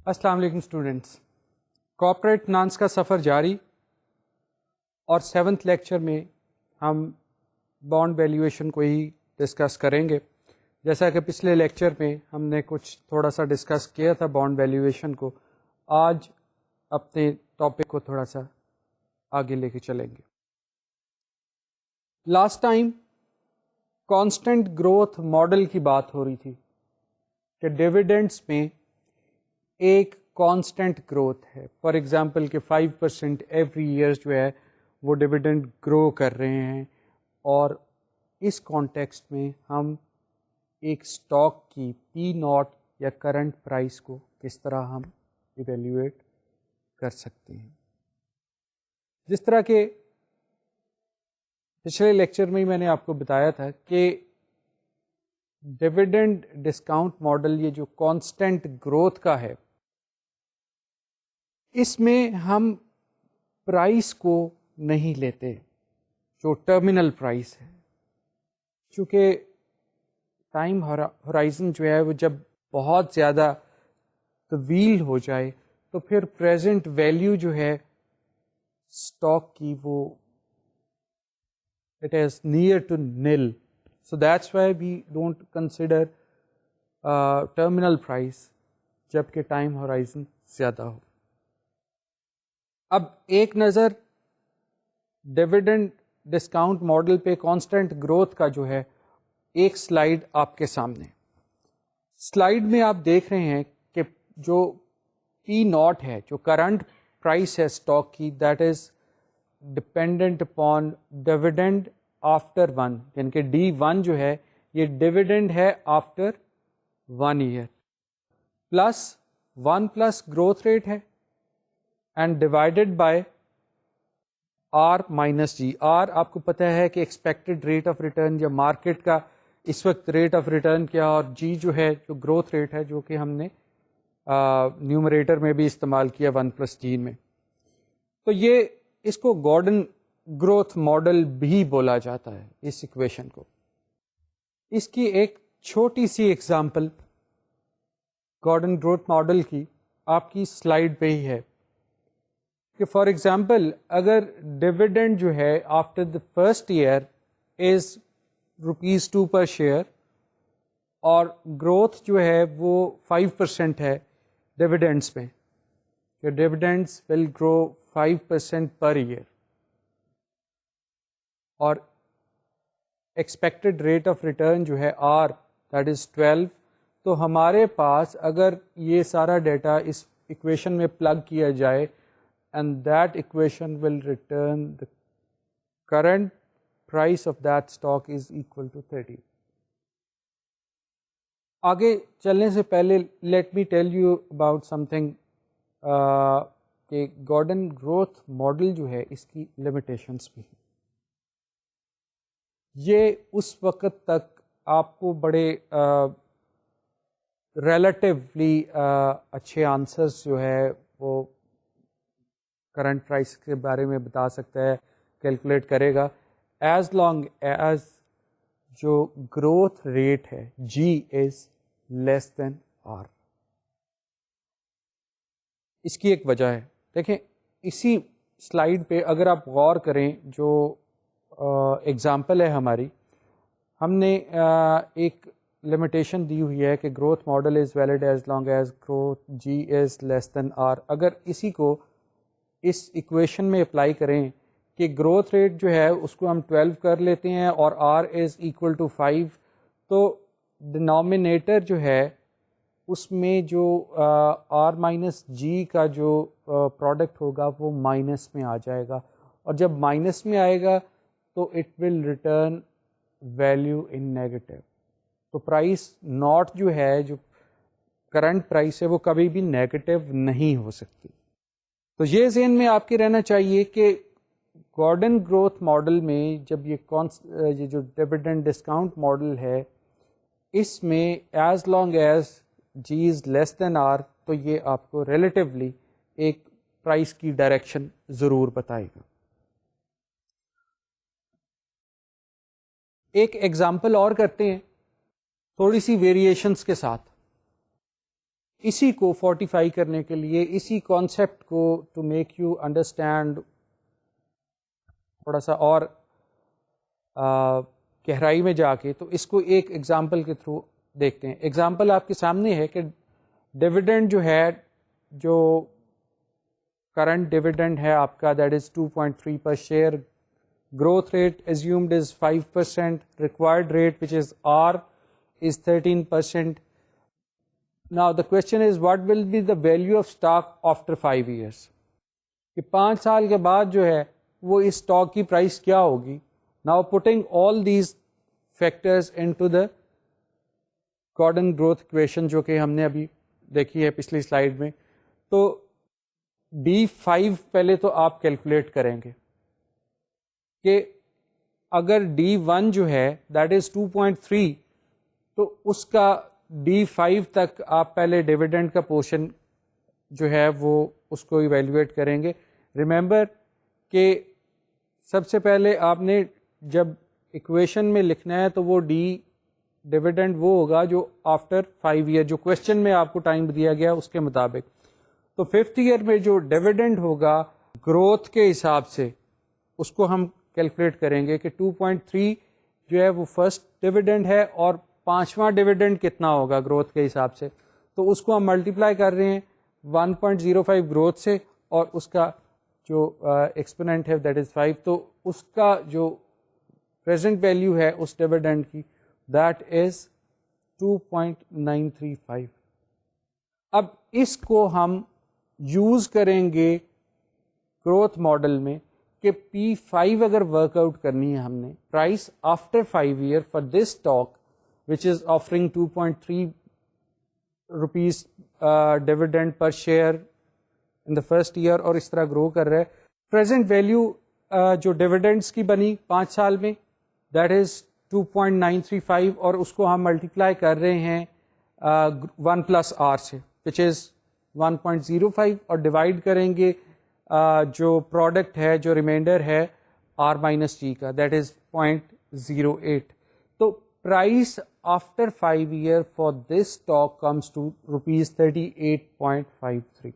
السلام علیکم students, corporate finance کا سفر جاری اور 7th لیکچر میں ہم بانڈ ویلیویشن کو ہی ڈسکس کریں گے۔ جیسا کہ پچھلے لیکچر میں ہم نے کچھ تھوڑا سا ڈسکس کیا تھا بانڈ ویلیویشن کو، آج اپنے ٹاپک کو تھوڑا سا آگے لے کے چلیں گے۔ Last time constant growth model کی بات ہو رہی تھی کہ ڈیویڈنڈس میں ایک کانسٹنٹ گروتھ ہے، فار ایگزامپل کہ 5% ایوری ایئر جو ہے وہ ڈیویڈنڈ گرو کر رہے ہیں، اور اس کانٹیکسٹ میں ہم ایک اسٹاک کی پی ناٹ یا کرنٹ پرائس کو کس طرح ہم ایویلیویٹ کر سکتے ہیں۔ جس طرح کہ پچھلے لیکچر میں ہی میں نے آپ کو بتایا تھا کہ ڈیویڈنڈ ڈسکاؤنٹ ماڈل یہ جو کانسٹنٹ گروتھ کا ہے، اس میں ہم پرائس کو نہیں لیتے جو ٹرمینل پرائس ہے، چونکہ ٹائم ہورائزن جو ہے وہ جب بہت زیادہ طویل ہو جائے تو پھر پریزنٹ ویلیو جو ہے اسٹاک کی وہ it is near to nil, so that's why we don't consider terminal price جب کہ ٹائم ہورائزن زیادہ ہو۔ اب ایک نظر ڈیویڈنڈ ڈسکاؤنٹ ماڈل پہ کانسٹنٹ گروتھ کا جو ہے ایک سلائیڈ آپ کے سامنے، سلائیڈ میں آپ دیکھ رہے ہیں کہ جو پی ناٹ ہے، جو کرنٹ پرائس ہے اسٹاک کی، that is dependent upon dividend after 1، یعنی کہ D1 جو ہے یہ ڈیویڈنڈ ہے after 1 year, plus 1 plus growth rate ہے and divided by R minus G. R آپ کو پتہ ہے کہ ایکسپیکٹڈ ریٹ آف ریٹرن یا مارکیٹ کا اس وقت ریٹ آف ریٹرن کیا، اور جی جو ہے جو گروتھ ریٹ ہے، جو کہ ہم نے نیومریٹر میں بھی استعمال کیا 1+G میں۔ تو یہ اس کو گارڈن گروتھ ماڈل بھی بولا جاتا ہے اس ایکویشن کو۔ اس کی ایک چھوٹی سی ایگزامپل گارڈن گروتھ ماڈل کی آپ کی سلائیڈ پہ ہی ہے کہ فار ایگزامپل اگر ڈیویڈنڈ جو ہے after the first year is ₹2 per share اور گروتھ جو ہے وہ 5% ہے ڈیویڈنڈس میں، کہ dividends will grow 5% per year, اور ایکسپیکٹڈ ریٹ آف ریٹرن جو ہے آر دیٹ از 12، تو ہمارے پاس اگر یہ سارا ڈیٹا اس ایکویشن میں پلگ کیا جائے and that equation will return the current price of that stock is equal to 30۔ آگے چلنے سے پہلے let me tell you about something کہ گارڈن گروتھ ماڈل جو ہے اس کی لمیٹیشنس بھی ہیں۔ یہ اس وقت تک آپ کو بڑے ریلیٹیولی اچھے آنسرز جو ہے وہ کرنٹ پرائس کے بارے میں بتا سکتا ہے، کیلکولیٹ کرے گا، ایز لانگ ایز جو گروتھ ریٹ ہے جی از لیس دین آر۔ اس کی ایک وجہ ہے، دیکھیں اسی سلائیڈ پہ اگر آپ غور کریں، جو ایگزامپل ہے ہماری، ہم نے ایک لمیٹیشن دی ہوئی ہے کہ growth model is valid as long as growth g is less than r. اگر اسی کو اس ایکویشن میں اپلائی کریں کہ گروتھ ریٹ جو ہے اس کو ہم 12 کر لیتے ہیں اور آر از اکول ٹو 5، تو ڈینامینیٹر جو ہے اس میں جو آر مائنس جی کا جو پروڈکٹ ہوگا وہ مائنس میں آ جائے گا، اور جب مائنس میں آئے گا تو it will return value in negative. تو پرائس ناٹ جو ہے، جو کرنٹ پرائس ہے، وہ کبھی بھی نیگیٹو نہیں ہو سکتی۔ تو یہ ذہن میں آپ کے رہنا چاہیے کہ گارڈن گروتھ ماڈل میں جب یہ جو ڈیویڈنڈ ڈسکاؤنٹ ماڈل ہے، اس میں as long as g is less than r, تو یہ آپ کو ریلیٹیولی ایک پرائس کی ڈائریکشن ضرور بتائے گا۔ ایک ایگزامپل اور کرتے ہیں تھوڑی سی ویریشنس کے ساتھ۔ اسی کو فورٹیفائی کرنے کے لیے, اسی کانسیپٹ کو ٹو میک یو انڈرسٹینڈ تھوڑا سا اور گہرائی میں جا کے, تو اس کو ایک ایگزامپل کے تھرو دیکھتے ہیں. ایگزامپل آپ کے سامنے ہے کہ ڈویڈنڈ جو ہے, جو کرنٹ ڈویڈنڈ ہے آپ کا, that is 2.3 per share. Growth rate assumed is 5%, required rate which is R is 13%. Now the question is what will be the value of stock after 5 years, کہ 5 سال کے بعد جو ہے وہ اس اسٹاک کی پرائس کیا ہوگی. Now putting all these factors into the Gordon growth equation جو کہ ہم نے ابھی دیکھی ہے پچھلی سلائیڈ میں, تو D5 پہلے تو آپ کیلکولیٹ کریں گے کہ اگر D1 جو ہے دیٹ از 2.3, تو اس کا D5 تک آپ پہلے ڈیویڈنڈ کا پورشن جو ہے وہ اس کو ایویلویٹ کریں گے. ریممبر کہ سب سے پہلے آپ نے جب ایکویشن میں لکھنا ہے تو وہ ڈیویڈنڈ وہ ہوگا جو آفٹر 5 ایئر, جو کوشچن میں آپ کو ٹائم دیا گیا اس کے مطابق. تو 5th ایئر میں جو ڈیویڈنڈ ہوگا گروتھ کے حساب سے اس کو ہم کیلکولیٹ کریں گے کہ 2.3 جو ہے وہ فرسٹ ڈیویڈنڈ ہے, اور 5واں ڈیویڈنڈ کتنا ہوگا گروتھ کے حساب سے. تو اس کو ہم ملٹیپلائی کر رہے ہیں 1.05 گروتھ سے, اور اس کا جو ایکسپوننٹ ہے دیٹ از 5, تو اس کا جو پریزنٹ ویلیو ہے اس ڈیویڈنڈ کی دیٹ از 2.935. اب اس کو ہم یوز کریں گے گروتھ ماڈل میں کہ P5 اگر ورک آؤٹ کرنی ہے ہم نے, price after 5 year for this stock which is offering 2.3 rupees dividend per share in the first year, اور اس طرح گرو کر رہا ہے. پریزنٹ ویلیو جو ڈیویڈنڈس کی بنی 5 سال میں دیٹ از 2.935, اور اس کو ہم ملٹیپلائی کر رہے ہیں 1+R سے وچ از 1.05, اور ڈیوائڈ کریں گے جو پروڈکٹ ہے, جو ریمائنڈر ہے R-G کا, دیٹ از 0.08. تو price after 5 year for this stock comes to ₹38.53.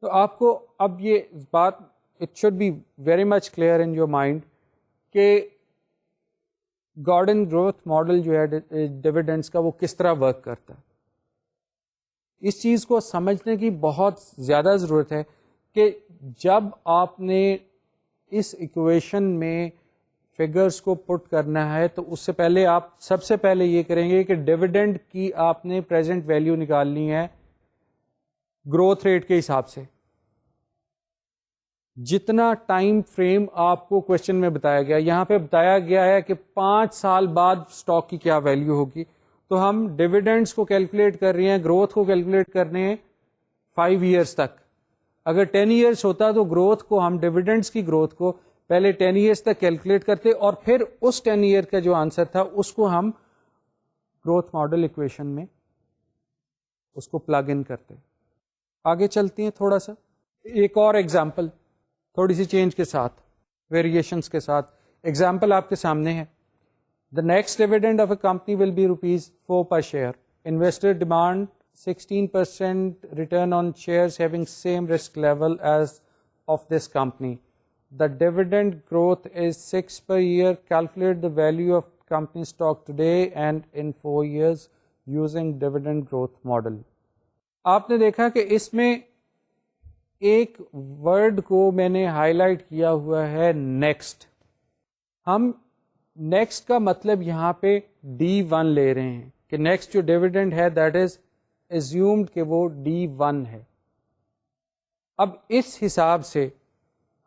تو آپ کو اب یہ بات it should be very much clear in your mind کہ گارڈن گروتھ ماڈل جو ہے ڈیویڈنڈس کا وہ کس طرح ورک کرتا ہے. اس چیز کو سمجھنے کی بہت زیادہ ضرورت ہے کہ جب آپ نے اس ایکویشن میں فگرز کو پٹ کرنا ہے تو اس سے پہلے آپ سب سے پہلے یہ کریں گے کہ ڈیویڈنڈ کی آپ نے پریزنٹ ویلیو نکالنی ہے گروتھ ریٹ کے حساب سے. جتنا ٹائم فریم آپ کو کوشچن میں بتایا گیا, یہاں پہ بتایا گیا ہے کہ 5 سال بعد اسٹاک کی کیا ویلیو ہوگی, تو ہم ڈیویڈنڈس کو کیلکولیٹ کر رہے ہیں, گروتھ کو کیلکولیٹ کرنے ہیں 5 ایئرس تک. اگر 10 ایئرس ہوتا تو گروتھ کو ہم ڈیویڈنڈس کی گروتھ کو پہلے 10 ایئرس تک کیلکولیٹ کرتے, اور پھر اس 10 ایئر کا جو آنسر تھا اس کو ہم گروتھ ماڈل ایکویشن میں اس کو پلگ ان کرتے. آگے چلتے ہیں تھوڑا سا ایک اور ایگزامپل, تھوڑی سی چینج کے ساتھ, ویریشنس کے ساتھ. ایگزامپل آپ کے سامنے ہے. The next dividend of a company will be ₹4 per share. Investor demand 16% return on shares having same risk level as of this company. The dividend growth is 6 per year. Calculate the value of company stock today and in 4 years using dividend growth model. آپ نے دیکھا کہ اس میں ایک word کو میں نے high light کیا ہوا ہے نیکسٹ. ہم نیکسٹ کا مطلب یہاں پہ D1 لے رہے ہیں کہ نیکسٹ جو ڈیویڈنڈ ہے دیٹ از ایزیومڈ کہ وہ D1 ہے. اب اس حساب سے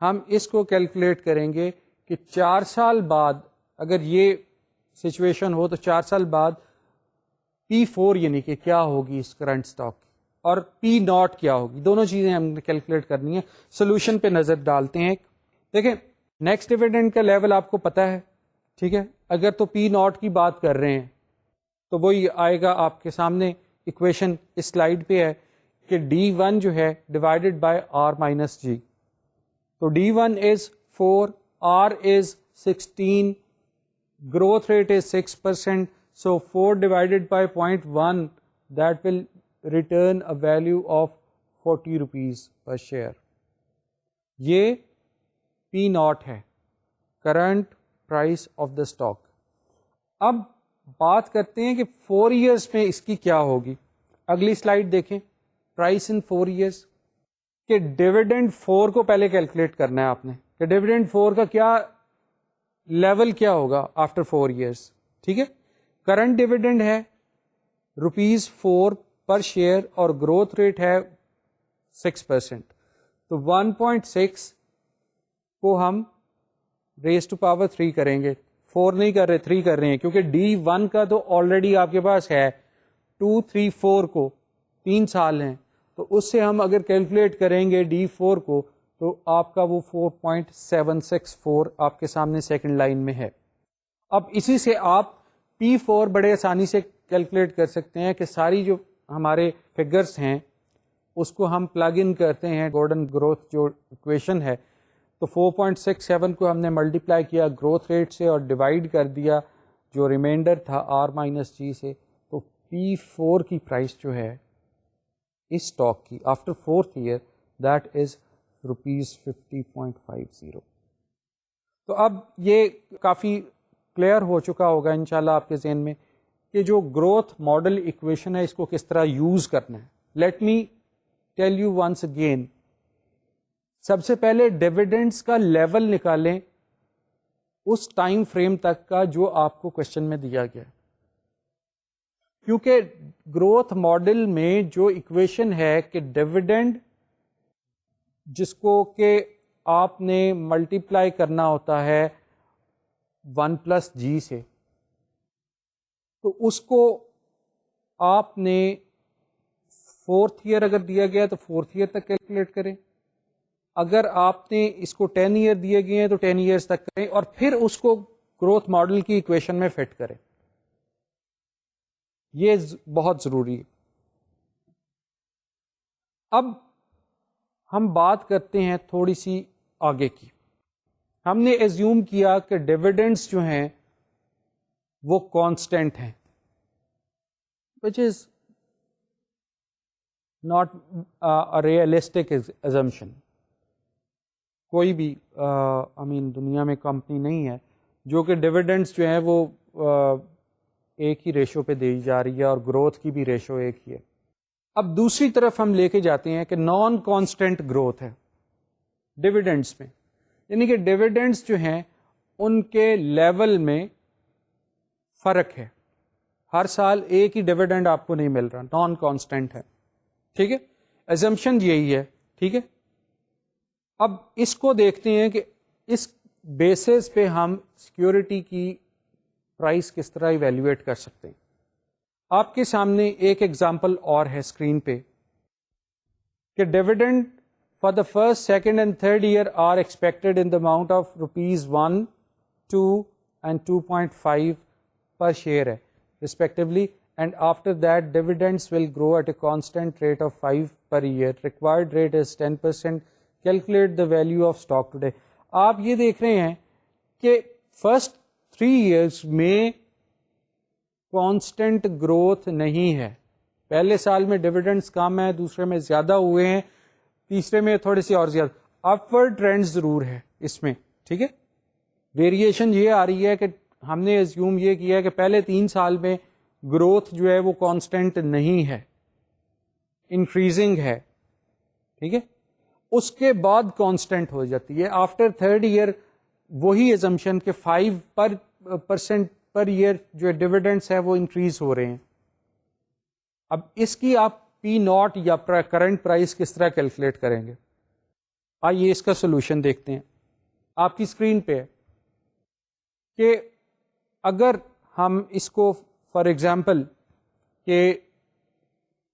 ہم اس کو کیلکولیٹ کریں گے کہ 4 سال بعد اگر یہ سچویشن ہو تو 4 سال بعد P4 یعنی کہ کیا ہوگی اس کرنٹ اسٹاک کی, اور P0 کیا ہوگی. دونوں چیزیں ہم نے کیلکولیٹ کرنی ہے. سولوشن پہ نظر ڈالتے ہیں. دیکھیں نیکسٹ ڈیویڈنڈ کا لیول آپ کو پتا ہے, ٹھیک ہے. اگر تو P0 کی بات کر رہے ہیں تو وہی آئے گا آپ کے سامنے ایکویشن اس سلائیڈ پہ ہے کہ D1 جو ہے ڈیوائڈیڈ بائی R-G. تو D1 is 4, R is 16, growth rate is 6%, so 4 divided by 0.1 that will return a value of 40 rupees per share. یہ پی ناٹ ہے, current price of the stock. اب بات کرتے ہیں کہ 4 ایئرس میں اس کی کیا ہوگی. اگلی سلائڈ دیکھیں, پرائس ان 4 ایئرس کہ ڈیویڈنڈ 4 کو پہلے کیلکولیٹ کرنا ہے آپ نے کہ ڈیویڈنڈ 4 کا کیا لیول کیا ہوگا آفٹر 4 ایئرس. ٹھیک ہے, کرنٹ ڈیویڈنڈ ہے ₹4 پر شیئر اور گروتھ ریٹ ہے 6%. تو 1.6 کو ہم ریز ٹو پاور 3 کریں گے, 4 نہیں کر رہے 3 کر رہے ہیں کیونکہ D1 کا تو آلریڈی آپ کے پاس ہے 2, 3, 4 کو 3 سال ہیں, تو اس سے ہم اگر کیلکولیٹ کریں گے D4 کو تو آپ کا وہ 4.764 آپ کے سامنے سیکنڈ لائن میں ہے. اب اسی سے آپ P4 بڑے آسانی سے کیلکولیٹ کر سکتے ہیں کہ ساری جو ہمارے فگرس ہیں اس کو ہم پلگ ان کرتے ہیں گورڈن گروتھ جو ایکویشن ہے, تو 4.67 کو ہم نے ملٹیپلائی کیا گروتھ ریٹ سے اور ڈیوائڈ کر دیا جو ریمائنڈر تھا R-G سے, تو P4 کی پرائس جو ہے اس اسٹاک کی after 4th year that is ₹50.50. تو اب یہ کافی کلیئر ہو چکا ہوگا انشاءاللہ آپ کے ذہن میں کہ جو گروتھ ماڈل ایکویشن ہے اس کو کس طرح یوز کرنا ہے. Let me tell you once again, سب سے پہلے ڈیویڈنڈس کا لیول نکالیں اس ٹائم فریم تک کا جو آپ کو کوشچن میں دیا گیا, کیونکہ گروتھ ماڈل میں جو ایکویشن ہے کہ ڈیویڈنڈ جس کو کہ آپ نے ملٹیپلائی کرنا ہوتا ہے 1+G سے, تو اس کو آپ نے 4th ایئر اگر دیا گیا تو 4th ایئر تک کیلکولیٹ کریں, اگر آپ نے اس کو 10 ایئر دیے گئے ہیں تو 10 ایئرس تک کریں اور پھر اس کو گروتھ ماڈل کی ایکویشن میں فٹ کریں. یہ بہت ضروری ہے. اب ہم بات کرتے ہیں تھوڑی سی آگے کی. ہم نے ایزیوم کیا کہ ڈیویڈنڈس جو ہیں وہ کانسٹینٹ ہیں, which is not a realistic assumption. کوئی بھی دنیا میں کمپنی نہیں ہے جو کہ ڈیویڈنڈس جو ہیں وہ ایک ہی ریشو پہ دی جا رہی ہے اور گروتھ کی بھی ریشو ایک ہی ہے. اب دوسری طرف ہم لے کے جاتے ہیں کہ نان کانسٹینٹ گروتھ ہے ڈیویڈنڈس میں, یعنی کہ ڈیویڈنڈس جو ہیں ان کے لیول میں فرق ہے, ہر سال ایک ہی ڈیویڈنڈ آپ کو نہیں مل رہا, نان کانسٹینٹ ہے. ٹھیک ہے, ایزمپشن یہی ہے. ٹھیک ہے, اب اس کو دیکھتے ہیں کہ اس بیسس پہ ہم سیکیورٹی کی پرائس کس طرح ایویلویٹ کر سکتے ہیں. آپ کے سامنے ایک ایگزامپل اور ہے اسکرین پہ کہ dividend for the first, second and third year are expected in the amount of ₹1, 2 and 2.5 per share ہے respectively, and after that dividends will grow at a constant rate of 5 per year. Required rate is 10%. Calculate the value of stock today. آپ یہ دیکھ رہے ہیں کہ first 3 years میں constant growth نہیں ہے. پہلے سال میں ڈیویڈنڈس کم ہے, دوسرے میں زیادہ ہوئے ہیں, تیسرے میں تھوڑی سی اور زیادہ. اپورڈ ٹرینڈ ضرور ہے اس میں. ٹھیک ہے, ویریشن یہ آ رہی ہے کہ ہم نے ایزیوم یہ کیا ہے کہ پہلے 3 سال میں گروتھ جو ہے وہ کانسٹنٹ نہیں ہے, انکریزنگ ہے. ٹھیک ہے, اس کے بعد کانسٹنٹ ہو جاتی ہے. آفٹر 3rd ایئر وہی ایزمپشن کہ 5% پر ایئر جو ڈیویڈنڈس ہے وہ انکریز ہو رہے ہیں. اب اس کی آپ P0 یا کرنٹ پرائس کس طرح کیلکولیٹ کریں گے؟ آئیے اس کا سولوشن دیکھتے ہیں. آپ کی اسکرین پہ کہ اگر ہم اس کو فار ایگزامپل کہ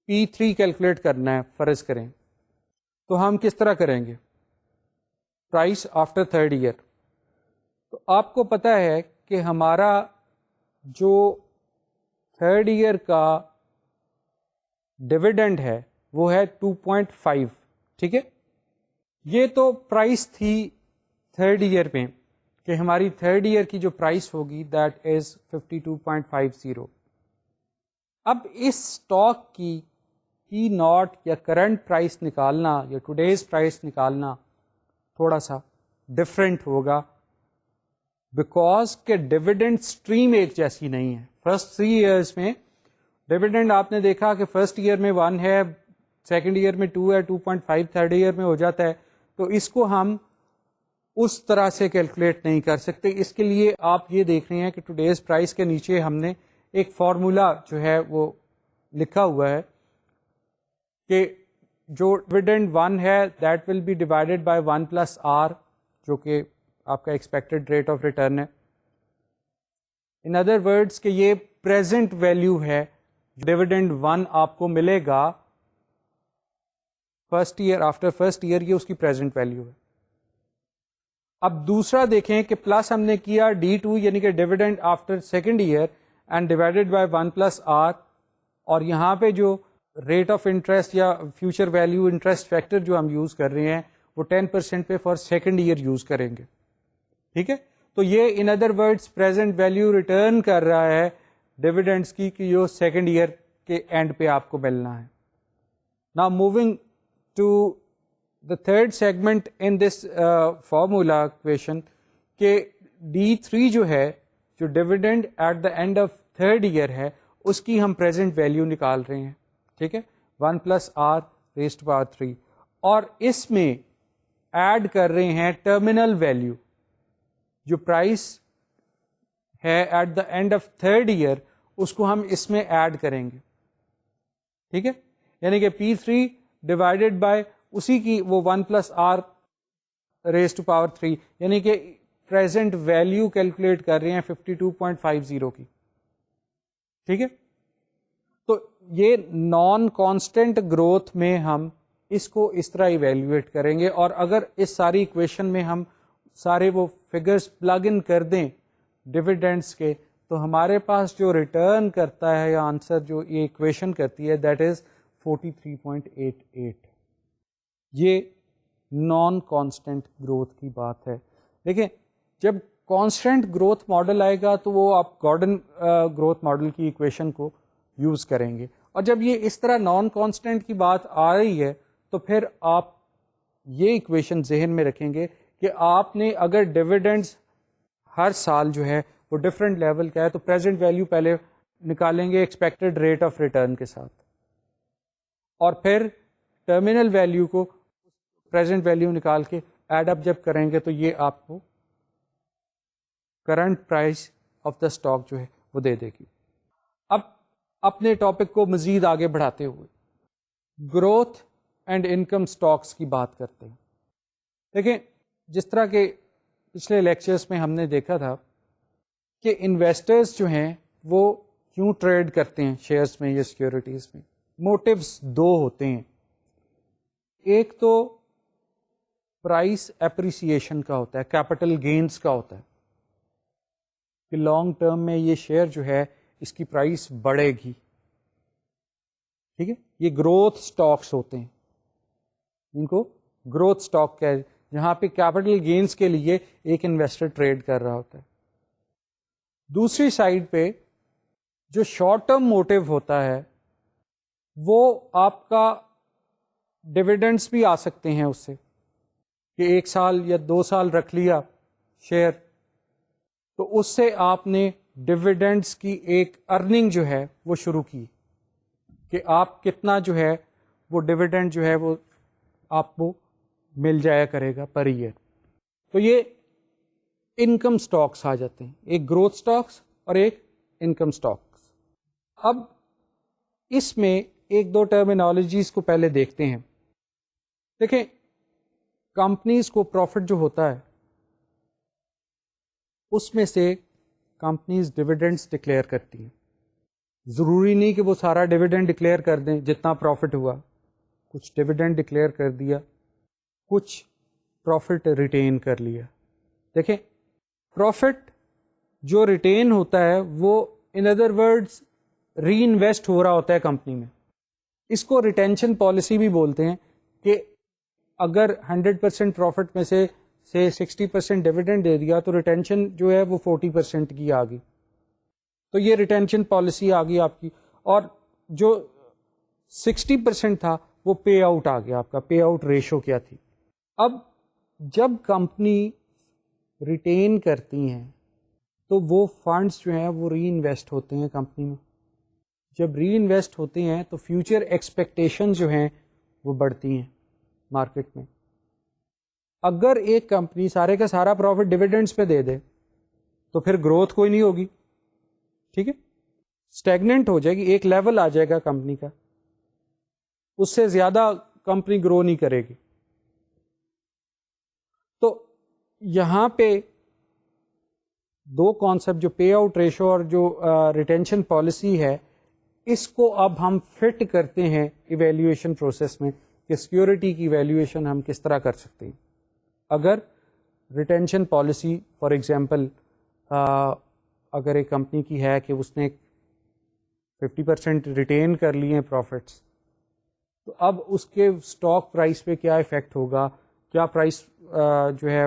P3 کیلکولیٹ کرنا ہے فرض کریں, تو ہم کس طرح کریں گے؟ Price after 3rd year. تو آپ کو پتا ہے کہ ہمارا جو 3rd ایئر کا ڈیویڈنڈ ہے وہ ہے 2.5. ٹھیک ہے, یہ تو پرائس تھی 3rd ایئر میں کہ ہماری 3rd ایئر کی جو پرائس ہوگی دیٹ از 52.50. اب اس اسٹاک کی پی ناٹ یا کرنٹ پرائس نکالنا یا ٹوڈیز پرائس نکالنا تھوڑا سا ڈفرینٹ ہوگا، بیکاز کہ ڈویڈنڈ اسٹریم ایک جیسی نہیں ہے. فرسٹ 3 ایئرس میں ڈویڈنڈ آپ نے دیکھا کہ فرسٹ ایئر میں 1 ہے، سیکنڈ ایئر میں 2 ہے، 2.5 تھرڈ ایئر میں ہو جاتا ہے. تو اس کو ہم اس طرح سے کیلکولیٹ نہیں کر سکتے. اس کے لیے آپ یہ دیکھ رہے ہیں کہ ٹوڈیز پرائس کے نیچے ہم نے ایک فارمولا جو ہے وہ لکھا ہوا ہے کہ جو ڈویڈنڈ 1 ہے that will be divided by 1 plus r, جو کہ آپ کا ایکسپیکٹڈ ریٹ آف ریٹرن ہے. ان ادر ورڈس کہ یہ پریزنٹ ویلیو ہے. ڈویڈنڈ 1 آپ کو ملے گا first year, after first year, یہ اس کی پریزنٹ ویلیو ہے. اب دوسرا دیکھیں کہ پلس ہم نے کیا D2 یعنی کہ dividend after second year and divided by 1 plus r, اور یہاں پہ جو ریٹ آف انٹرسٹ یا فیوچر ویلیو انٹرسٹ فیکٹر جو ہم یوز کر رہے ہیں وہ 10% پہ فار سیکنڈ ایئر یوز کریں گے. ٹھیک ہے، تو یہ in other words present value return کر رہا ہے ڈویڈنڈس کی کہ جو سیکنڈ ایئر کے اینڈ پہ آپ کو ملنا ہے. Now moving to the third segment in this formula equation کہ D3 جو ہے، جو dividend at the end of third year ہے، اس کی ہم پریزنٹ ویلیو نکال رہے ہیں. ٹھیک ہے، 1 پلس آر ریزڈ پاور 3، اور اس میں ایڈ کر رہے ہیں ٹرمینل ویلیو. جو پرائس ہے at the end of third year اس کو ہم اس میں ایڈ کریں گے. ٹھیک ہے، یعنی کہ P3 ڈیوائڈیڈ بائی اسی کی وہ 1 plus r raise to power 3، یعنی کہ پریزنٹ ویلیو کیلکولیٹ کر رہے ہیں 52.50 کی. ٹھیک ہے، تو یہ نان کانسٹنٹ گروتھ میں ہم اس کو اس طرح ایویلویٹ کریں گے. اور اگر اس ساری ایکویشن میں ہم سارے وہ فگرز پلگ ان کر دیں ڈویڈنڈس کے، تو ہمارے پاس جو ریٹرن کرتا ہے یا آنسر جو یہ ایکویشن کرتی ہے دیٹ از 43.88. یہ نان کانسٹنٹ گروتھ کی بات ہے. دیکھیں، جب کانسٹنٹ گروتھ ماڈل آئے گا تو وہ آپ گارڈن گروتھ ماڈل کی ایکویشن کو یوز کریں گے. اور جب یہ اس طرح نان کانسٹنٹ کی بات آ رہی ہے تو پھر آپ یہ ایکویشن ذہن میں رکھیں گے کہ آپ نے اگر ڈویڈنڈز ہر سال جو ہے وہ ڈفرینٹ لیول کا ہے تو پریزنٹ ویلیو پہلے نکالیں گے ایکسپیکٹڈ ریٹ آف ریٹرن کے ساتھ، اور پھر ٹرمینل ویلیو کو پریزنٹ ویلیو نکال کے ایڈ اپ جب کریں گے تو یہ آپ کو current price of the stock جو ہے وہ دے دے گی. اب اپنے ٹاپک کو مزید آگے بڑھاتے ہوئے گروتھ اینڈ انکم اسٹاکس کی بات کرتے ہیں. دیکھیں، جس طرح کے پچھلے لیکچرز میں ہم نے دیکھا تھا کہ انویسٹرز جو ہیں وہ کیوں ٹریڈ کرتے ہیں شیئرز میں یا سیکیورٹیز میں. موٹیوز 2 ہوتے ہیں. ایک تو پرائس اپریسیشن کا ہوتا ہے، کیپٹل گینز کا ہوتا ہے کہ لانگ ٹرم میں یہ شیئر جو ہے اس کی پرائس بڑھے گی. ٹھیک ہے، یہ گروتھ سٹاکس ہوتے ہیں، ان کو گروتھ سٹاک کا جہاں پہ کیپٹل گینز کے لیے ایک انویسٹر ٹریڈ کر رہا ہوتا ہے. دوسری سائڈ پہ جو شارٹ ٹرم موٹیو ہوتا ہے وہ آپ کا ڈویڈنڈس بھی آ سکتے ہیں اس سے کہ 1 سال یا 2 سال رکھ لیا شیئر تو اس سے آپ نے ڈویڈنڈس کی ایک ارننگ جو ہے وہ شروع کی کہ آپ کتنا جو ہے وہ ڈویڈنڈ جو ہے وہ آپ کو مل جایا کرے گا پر ایئر. تو یہ انکم سٹاکس آ جاتے ہیں، ایک گروتھ سٹاکس اور ایک انکم سٹاکس. اب اس میں 1-2 ٹرمینالوجیز کو پہلے دیکھتے ہیں. دیکھیں، کمپنیز کو پروفٹ جو ہوتا ہے اس میں سے کمپنیز ڈویڈنڈس ڈکلیئر کرتی ہیں. ضروری نہیں کہ وہ سارا ڈویڈنڈ ڈکلیئر کر دیں جتنا پروفٹ ہوا، کچھ ڈویڈنڈ ڈکلیئر کر دیا، کچھ پروفٹ ریٹین کر لیا. دیکھیں، پروفٹ جو ریٹین ہوتا ہے وہ in other words reinvest ہو رہا ہوتا ہے کمپنی میں. اس کو ریٹینشن پالیسی بھی بولتے ہیں کہ اگر 100% پروفٹ میں سے 60% ڈویڈنڈ دے دیا تو ریٹینشن جو ہے وہ 40% کی آ گئی. تو یہ ریٹینشن پالیسی آ گئی آپ کی. اور جو 60% تھا وہ پے آؤٹ آ گیا. آپ کا پے آؤٹ ریشو کیا تھی؟ اب جب کمپنی ریٹین کرتی ہیں تو وہ فنڈس جو ہیں وہ ری انویسٹ ہوتے ہیں کمپنی میں. جب ری انویسٹ ہوتے ہیں تو فیوچر ایکسپیکٹیشن جو ہیں وہ بڑھتی ہیں مارکیٹ میں. اگر ایک کمپنی سارے کا سارا پروفٹ ڈویڈنڈس پہ دے دے تو پھر گروتھ کوئی نہیں ہوگی. ٹھیک ہے، اسٹیگننٹ ہو جائے گی، ایک لیول آ جائے گا کمپنی کا، اس سے زیادہ کمپنی گرو نہیں کرے گی. تو یہاں پہ دو کانسیپٹ، جو پے آؤٹ ریشو اور جو ریٹینشن پالیسی ہے، اس کو اب ہم فٹ کرتے ہیں ایویلیویشن پروسیس میں کہ سیکیورٹی کی ایویلیویشن ہم کس طرح کر سکتے ہیں. اگر ریٹینشن پالیسی فار ایگزامپل اگر ایک کمپنی کی ہے کہ اس نے 50% ریٹین کر لیے ہیں پروفٹس، تو اب اس کے اسٹاک پرائس پہ کیا افیکٹ ہوگا، کیا پرائس جو ہے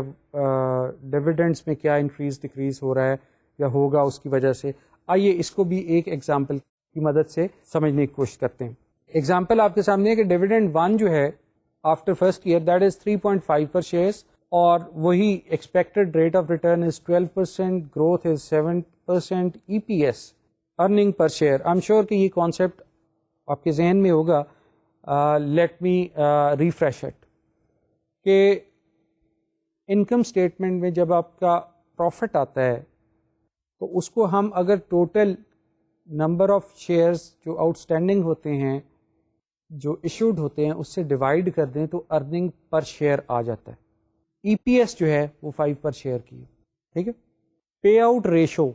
ڈویڈنڈس میں کیا انکریز ڈکریز ہو رہا ہے یا ہوگا اس کی وجہ سے. آئیے اس کو بھی ایک ایگزامپل کی مدد سے سمجھنے کی کوشش کرتے ہیں. ایگزامپل آپ کے سامنے ہے کہ ڈویڈنڈ 1 جو ہے after first year that is 3.5 per shares, اور وہی expected rate of return is 12%، growth is 7%، E P S earning per share. I'm sure کہ یہ کانسیپٹ آپ کے ذہن میں ہوگا. لیٹ می ریفریش اٹ کہ انکم اسٹیٹمنٹ میں جب آپ کا پروفٹ آتا ہے تو اس کو ہم اگر ٹوٹل نمبر آف شیئرز جو آؤٹ اسٹینڈنگ ہوتے ہیں، جو ایشوڈ ہوتے ہیں، اس سے ڈیوائڈ کر دیں تو ارننگ پر شیئر آ جاتا ہے. ای پی ایس جو ہے وہ 5 پر شیئر کی ہے. ٹھیک ہے. پے آؤٹ ریشو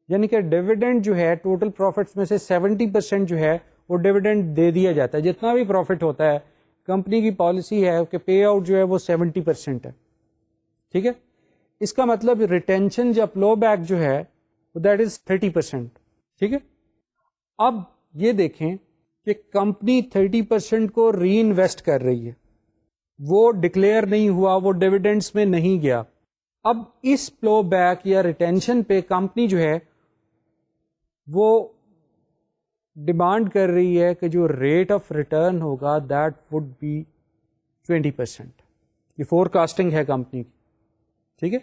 یعنی کہ ڈویڈنڈ جو ہے ٹوٹل پروفٹس میں سے 70% جو ہے وہ ڈویڈنڈ دے دیا جاتا ہے. جتنا بھی پروفٹ ہوتا ہے کمپنی کی پالیسی ہے کہ پے آؤٹ جو ہے وہ 70% ہے. ٹھیک ہے. اس کا مطلب ریٹینشن یا فلو بیک جو ہے دیٹ از 30%. ٹھیک ہے. اب یہ دیکھیں کہ کمپنی 30% کو ری انویسٹ کر رہی ہے، وہ ڈکلیئر نہیں ہوا، وہ ڈویڈنڈس میں نہیں گیا. اب اس فلو بیک یا ریٹینشن پہ کمپنی جو ہے وہ ڈیمانڈ کر رہی ہے کہ جو ریٹ آف ریٹرن ہوگا دیٹ وڈ بی 20%. یہ فور کاسٹنگ ہے کمپنی کی. ٹھیک ہے.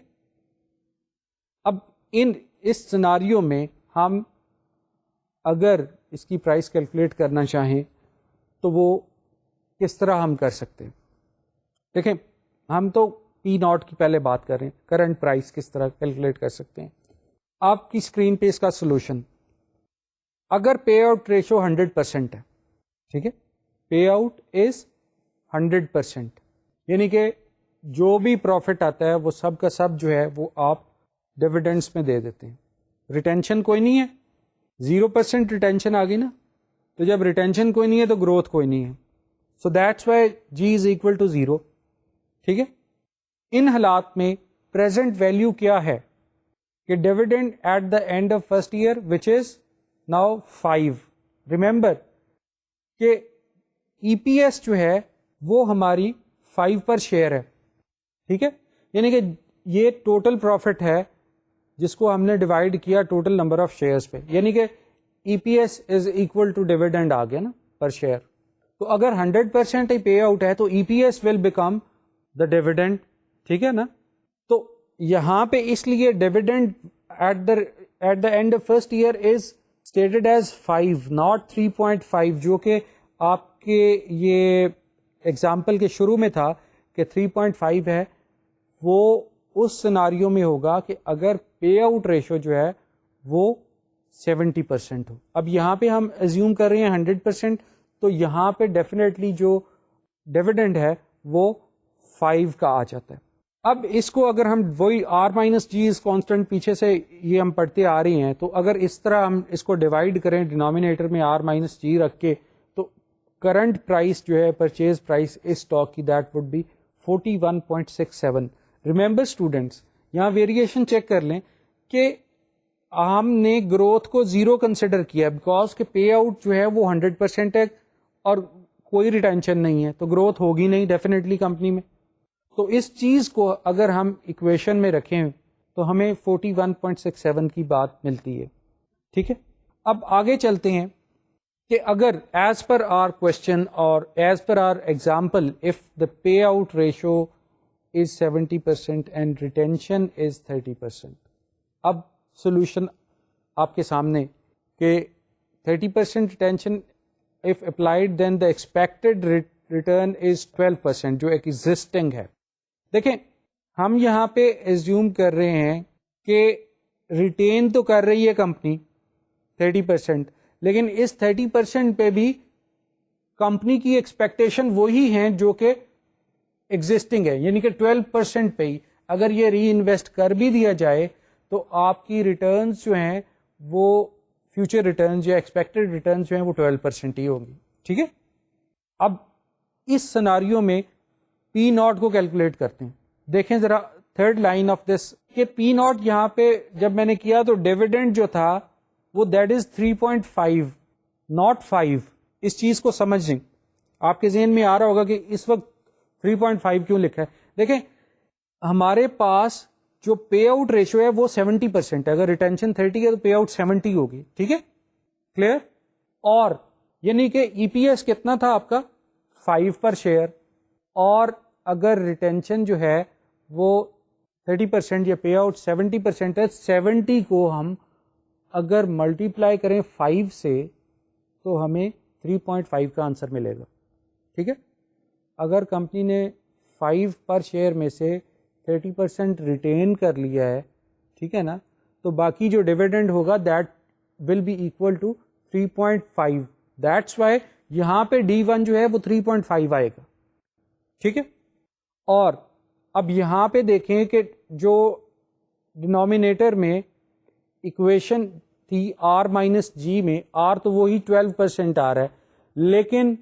اب اس سیناریو میں ہم اگر اس کی پرائس کیلکولیٹ کرنا چاہیں تو وہ کس طرح ہم کر سکتے ہیں؟ دیکھیں ہم تو پی ناٹ کی پہلے بات کر رہے ہیں، کرنٹ پرائس کس طرح کیلکولیٹ کر سکتے ہیں. آپ کی اسکرین پہ اس کا سولوشن، اگر پے آؤٹ ریشو 100% ہے، ٹھیک ہے، پے آؤٹ از 100%، یعنی کہ جو بھی پروفٹ آتا ہے وہ سب کا سب جو ہے وہ آپ ڈویڈنڈس میں دے دیتے ہیں. ریٹینشن کوئی نہیں ہے، 0% ریٹینشن آ گئی نا. تو جب ریٹینشن کوئی نہیں ہے تو گروتھ کوئی نہیں ہے. So that's why g is equal to 0. ٹھیک ہے. ان حالات میں پریزنٹ ویلیو کیا ہے کہ dividend at the end of first year which is now 5. Remember کہ ای پی ایس جو ہے وہ ہماری 5 پر شیئر ہے. ٹھیک ہے. یعنی کہ یہ ٹوٹل پروفٹ ہے جس کو ہم نے ڈیوائڈ کیا ٹوٹل نمبر آف شیئرز پہ، یعنی کہ E P S is equal to dividend آ گیا نا پر شیئر. تو اگر 100% ہی پے آؤٹ ہے تو E P S will become the dividend. ٹھیک ہے نا. تو یہاں پہ اس لیے dividend at the end of first year is stated as 5 not 3.5، جو کہ آپ کے یہ ایگزامپل کے شروع میں تھا کہ 3.5 ہے. وہ اس سیناریو میں ہوگا کہ اگر پے آؤٹ ریشو جو ہے وہ 70% ہو. اب یہاں پہ ہم ایزیوم کر رہے ہیں 100%، تو یہاں پہ ڈیفینیٹلی جو ڈویڈنڈ ہے وہ 5 کا آ جاتا ہے. اب اس کو اگر ہم وہی r minus g is constant پیچھے سے یہ ہم پڑھتے آ رہی ہیں، تو اگر اس طرح ہم اس کو ڈیوائڈ کریں ڈینامینیٹر میں آر مائنس جی رکھ کے، تو کرنٹ پرائس جو ہے پرچیز پرائس اس اسٹاک کی that would be 41.67. Remember students یہاں ویریشن چیک کر لیں کہ ہم نے گروتھ کو 0 کنسیڈر کیا بیکاز کہ پے آؤٹ جو ہے وہ 100% ہے اور کوئی ریٹینشن نہیں ہے، تو گروتھ ہوگی نہیں ڈیفینیٹلی کمپنی میں. تو اس چیز کو اگر ہم ایکویشن میں رکھیں تو ہمیں 41.67 کی بات ملتی ہے. ٹھیک ہے. اب آگے چلتے ہیں کہ اگر ایز پر آر کوشچن اور as per our example of the payout ratio is از 70% اینڈ ریٹینشن از 30%. اب سولوشن آپ کے سامنے کہ 30% retention if applied then the expected return is 12% جو ایگزسٹنگ ہے. دیکھیں ہم یہاں پہ ایزیوم کر رہے ہیں کہ ریٹین تو کر رہی ہے کمپنی 30%, لیکن اس 30% پہ بھی کمپنی کی ایکسپیکٹیشن وہی ہیں جو کہ ایگزسٹنگ ہے, یعنی کہ 12% پہ ہی اگر یہ ری انویسٹ کر بھی دیا جائے تو آپ کی ریٹرنز جو ہیں وہ فیوچر ریٹرنز یا ایکسپیکٹڈ ریٹرنز جو ہیں وہ 12% ہی ہوں گی. ٹھیک ہے, اب اس سناریو میں پی ناٹ کو کیلکولیٹ کرتے ہیں. دیکھیں ذرا تھرڈ لائن آف دس کہ پی ناٹ یہاں پہ جب میں نے کیا تو ڈیویڈنڈ جو تھا وہ دیٹ از 3.5 ناٹ 5. اس چیز کو سمجھیں, آپ کے ذہن میں آ رہا ہوگا کہ اس وقت 3.5 کیوں لکھا ہے. دیکھیں ہمارے پاس جو پے آؤٹ ریشو ہے وہ 70% ہے, اگر ریٹینشن 30 ہے تو پے آؤٹ 70 ہوگی. ٹھیک ہے, کلیئر. اور یعنی کہ ای پی ایس کتنا تھا آپ کا 5 پر شیئر, اور اگر ریٹینشن جو ہے وہ 30% یا پے آؤٹ 70% ہے, 70 کو ہم اگر ملٹیپلائی کریں 5 سے تو ہمیں 3.5 کا آنسر ملے گا. ٹھیک ہے, اگر کمپنی نے 5 پر شیئر میں سے 30% ریٹین کر لیا ہے, ٹھیک ہے نا, تو باقی جو ڈیویڈنڈ ہوگا that will be equal to 3.5. That's why یہاں پہ D1 جو ہے وہ 3.5 آئے گا. ٹھیک ہے, اور اب یہاں پہ دیکھیں کہ جو ڈینومینیٹر میں ایکویشن تھی R مائنس جی میں, R تو وہی 12% آ رہا ہے, لیکن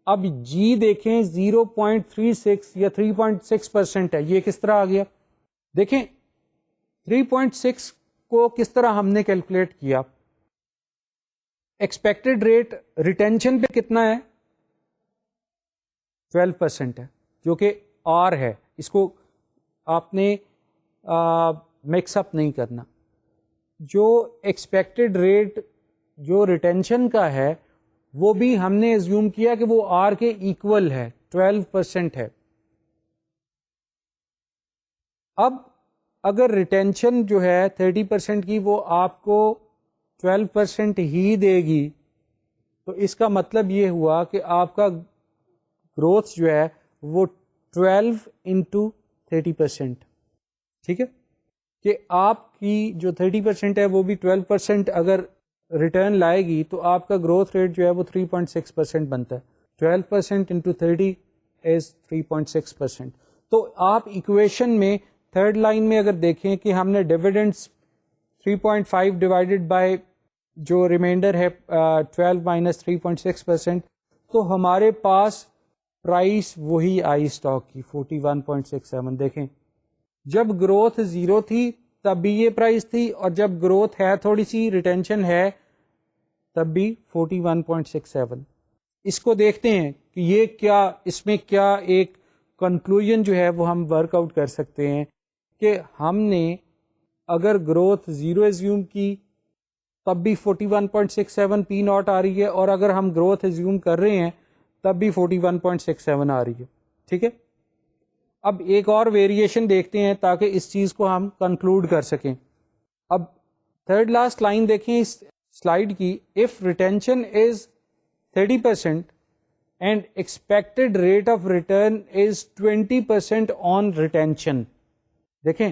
اب جی دیکھیں 0.36 یا 3.6% ہے. یہ کس طرح آ گیا؟ دیکھیں 3.6 کو کس طرح ہم نے کیلکولیٹ کیا. ایکسپیکٹڈ ریٹ ریٹینشن پہ کتنا ہے 12% ہے, جو کہ آر ہے. اس کو آپ نے مکس اپ نہیں کرنا. جو ایکسپیکٹڈ ریٹ جو ریٹینشن کا ہے وہ بھی ہم نے ایزیوم کیا کہ وہ آر کے ایکول ہے, 12% ہے. اب اگر ریٹینشن جو ہے 30% کی وہ آپ کو 12% ہی دے گی تو اس کا مطلب یہ ہوا کہ آپ کا گروتھ جو ہے وہ 12 انٹو 30%. ٹھیک ہے, کہ آپ کی جو 30% ہے وہ بھی 12% اگر ریٹرن لائے گی تو آپ کا گروتھ ریٹ جو ہے وہ 3.6% بنتا ہے. 12% انٹو 30 از 3.6%. تو آپ ایکویشن میں تھرڈ لائن میں اگر دیکھیں کہ ہم نے ڈیویڈنڈس 3.5 ڈیوائڈیڈ بائی جو ریمائنڈر ہے 12 مائنس 3.6%, تو ہمارے پاس پرائس وہی آئی اسٹاک کی 41.67. دیکھیں جب گروتھ 0 تھی تب بھی یہ پرائس تھی, اور جب گروتھ ہے تھوڑی سی ریٹینشن ہے تب بھی 41.67. اس کو دیکھتے ہیں کہ یہ کیا, اس میں کیا ایک کنکلوژن جو ہے وہ ہم ورک آؤٹ کر سکتے ہیں کہ ہم نے اگر گروتھ 0 ایزیوم کی تب بھی 41.67 پی ناٹ آ رہی ہے, اور اگر ہم گروتھ ایزیوم کر رہے ہیں تب بھی 41.67 آ رہی ہے. ٹھیک ہے, اب ایک اور ویریشن دیکھتے ہیں تاکہ اس چیز کو ہم کنکلوڈ کر سکیں. اب تھرڈ لاسٹ لائن دیکھیں اس سلائیڈ کی, if retention is 30% and expected rate of return is 20% on retention. دیکھیں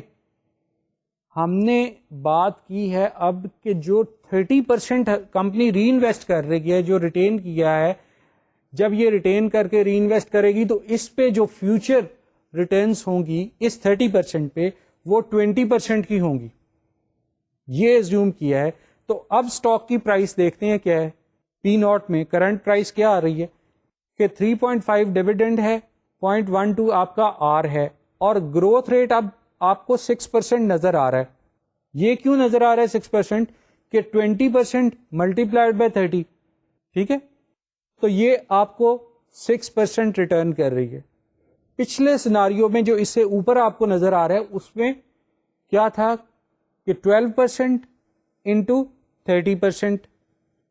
ہم نے بات کی ہے اب کہ جو 30% کمپنی ری انویسٹ کر رہی ہے, جو ریٹین کیا ہے, جب یہ ریٹین کر کے ری انویسٹ کرے گی تو اس پہ جو فیوچر ریٹرنز ہوں گی اس 30% پہ وہ 20% کی ہوں گی, یہ ایزیوم کیا ہے. تو اب اسٹاک کی پرائس دیکھتے ہیں کیا ہے. پی ناٹ میں کرنٹ پرائس کیا آ رہی ہے کہ 3.5 ڈیویڈنڈ ہے, 0.12 آپ کا آر ہے, اور گروتھ ریٹ اب آپ کو 6% نظر آ رہا ہے. یہ کیوں نظر آ رہا ہے 6%؟ کہ 20% ملٹیپلائڈ بائی 30. ٹھیک ہے, تو یہ آپ کو 6% ریٹرن کر رہی ہے. پچھلے سناریو میں جو اس سے اوپر آپ کو نظر آ رہا ہے اس میں کیا تھا کہ 12% انٹو 30%,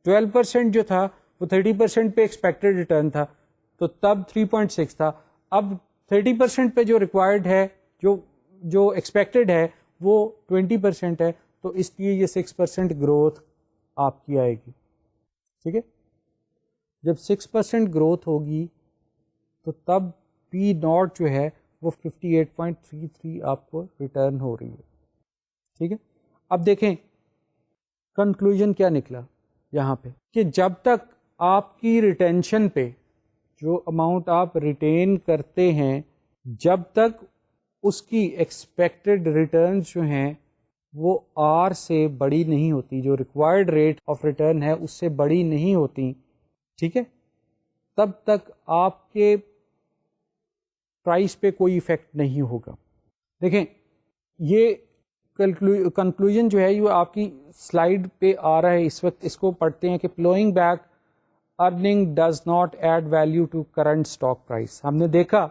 12% جو تھا وہ 30% پہ ایکسپیکٹڈ ریٹرن تھا تو تب 3.6 تھا. اب 30% پہ جو ریکوائرڈ ہے جو ایکسپیکٹڈ ہے وہ 20% ہے, تو اس لیے یہ 6% گروتھ آپ کی آئے گی. ٹھیک ہے, جب 6% گروتھ ہوگی تو تب پی ناٹ جو ہے وہ 58.33 آپ کو ریٹرن ہو رہی ہے. ٹھیک ہے, اب دیکھیں کنکلوژن کیا نکلا یہاں پہ کہ جب تک آپ کی ریٹینشن پہ جو اماؤنٹ آپ ریٹین کرتے ہیں جب تک اس کی ایکسپیکٹڈ ریٹرنز جو ہیں وہ آر سے بڑی نہیں ہوتی, جو ریکوائرڈ ریٹ آف ریٹرن ہے اس سے بڑی نہیں ہوتی, ٹھیک ہے, تب تک آپ کے پرائس پہ کوئی ایفیکٹ نہیں ہوگا. دیکھیں یہ کنکلوژن جو ہے یہ آپ کی سلائیڈ پہ آ رہا ہے اس وقت, اس کو پڑھتے ہیں کہ flowing back earning does not add value to current stock price. ہم نے دیکھا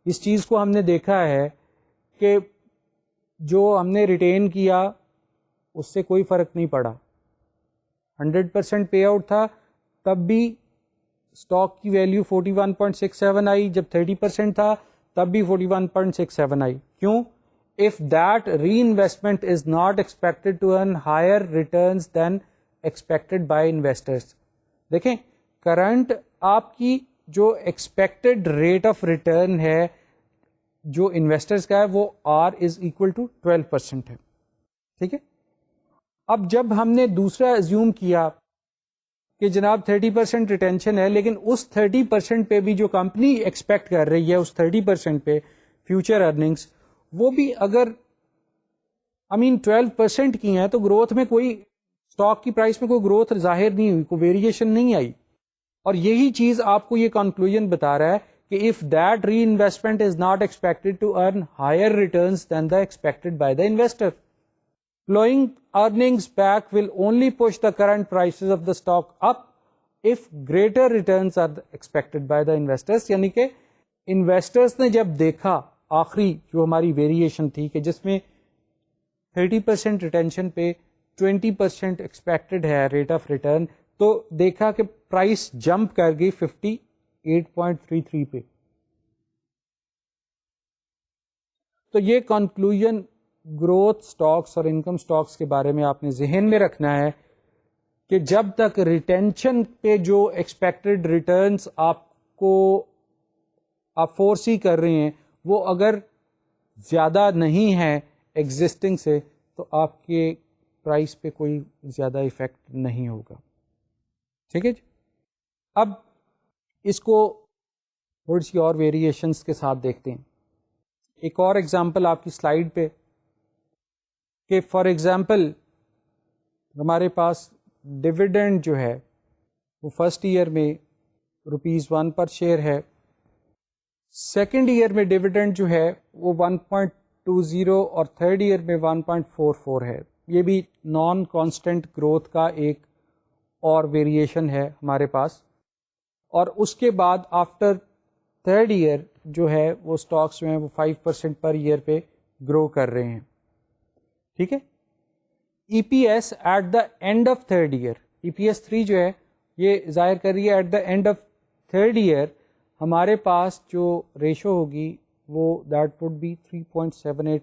اس چیز کو, ہم نے دیکھا ہے کہ جو ہم نے ریٹین کیا اس سے کوئی فرق نہیں پڑا, 100% پے آؤٹ تھا تب بھی اسٹاک کی ویلیو 41.67 آئی, جب 30% تھا تب بھی 41.67 آئی. کیوں؟ if that reinvestment is not expected to earn higher returns than expected by investors. دیکھیں کرنٹ آپ کی جو ایکسپیکٹڈ ریٹ آف ریٹرن ہے جو انویسٹرز کا ہے وہ آر از اکول ٹو 12% ہے. ٹھیک ہے, اب جب ہم نے دوسرا ایزیوم کیا کہ جناب 30% ریٹینشن ہے لیکن اس 30% پہ بھی جو کمپنی ایکسپیکٹ کر رہی ہے اس 30% پہ فیوچر ارننگس وہ بھی اگر 12% کی ہیں تو گروتھ میں کوئی اسٹاک کی پرائس میں کوئی گروتھ ظاہر نہیں ہوئی, کوئی ویریشن نہیں آئی. اور یہی چیز آپ کو یہ کنکلوژن بتا رہا ہے کہ if that reinvestment is not expected to earn higher returns than the expected by the investor, flowing earnings back will only push the current prices of the stock up if greater returns are expected by the investors. یعنی کہ investors نے جب دیکھا آخری جو ہماری variation تھی کہ جس میں 30% ریٹینشن پہ 20% ایکسپیکٹڈ ہے ریٹ آف ریٹرن, تو دیکھا کہ پرائس جمپ کر گئی 58.33 پہ. تو یہ کنکلوژن گروتھ سٹاکس اور انکم سٹاکس کے بارے میں آپ نے ذہن میں رکھنا ہے کہ جب تک ریٹینشن پہ جو ایکسپیکٹڈ ریٹرنس آپ فورسی کر رہے ہیں وہ اگر زیادہ نہیں ہے ایگزسٹنگ سے تو آپ کے پرائس پہ کوئی زیادہ ایفیکٹ نہیں ہوگا. ٹھیک ہے جی, اب اس کو تھوڑی سی اور ویریشنس کے ساتھ دیکھتے ہیں. ایک اور ایگزامپل آپ کی سلائیڈ پہ کہ فار ایگزامپل ہمارے پاس ڈویڈنڈ جو ہے وہ فرسٹ ایئر میں ₹1 پر شیئر ہے, سیکنڈ ایئر میں ڈویڈنڈ جو ہے وہ 1.20 اور تھرڈ ایئر میں 1.44 ہے. یہ بھی نان کانسٹنٹ گروتھ کا ایک اور ویریشن ہے ہمارے پاس. اور اس کے بعد آفٹر تھرڈ ایئر جو ہے وہ سٹاکس جو ہیں وہ 5% پر ایئر پہ گرو کر رہے ہیں. ٹھیک ہے, E P S at the end of third year, E P S 3 جو ہے یہ ظاہر کر رہی ہے at the end of third year ہمارے پاس جو ریشو ہوگی وہ دیٹ وڈ بی 3.78.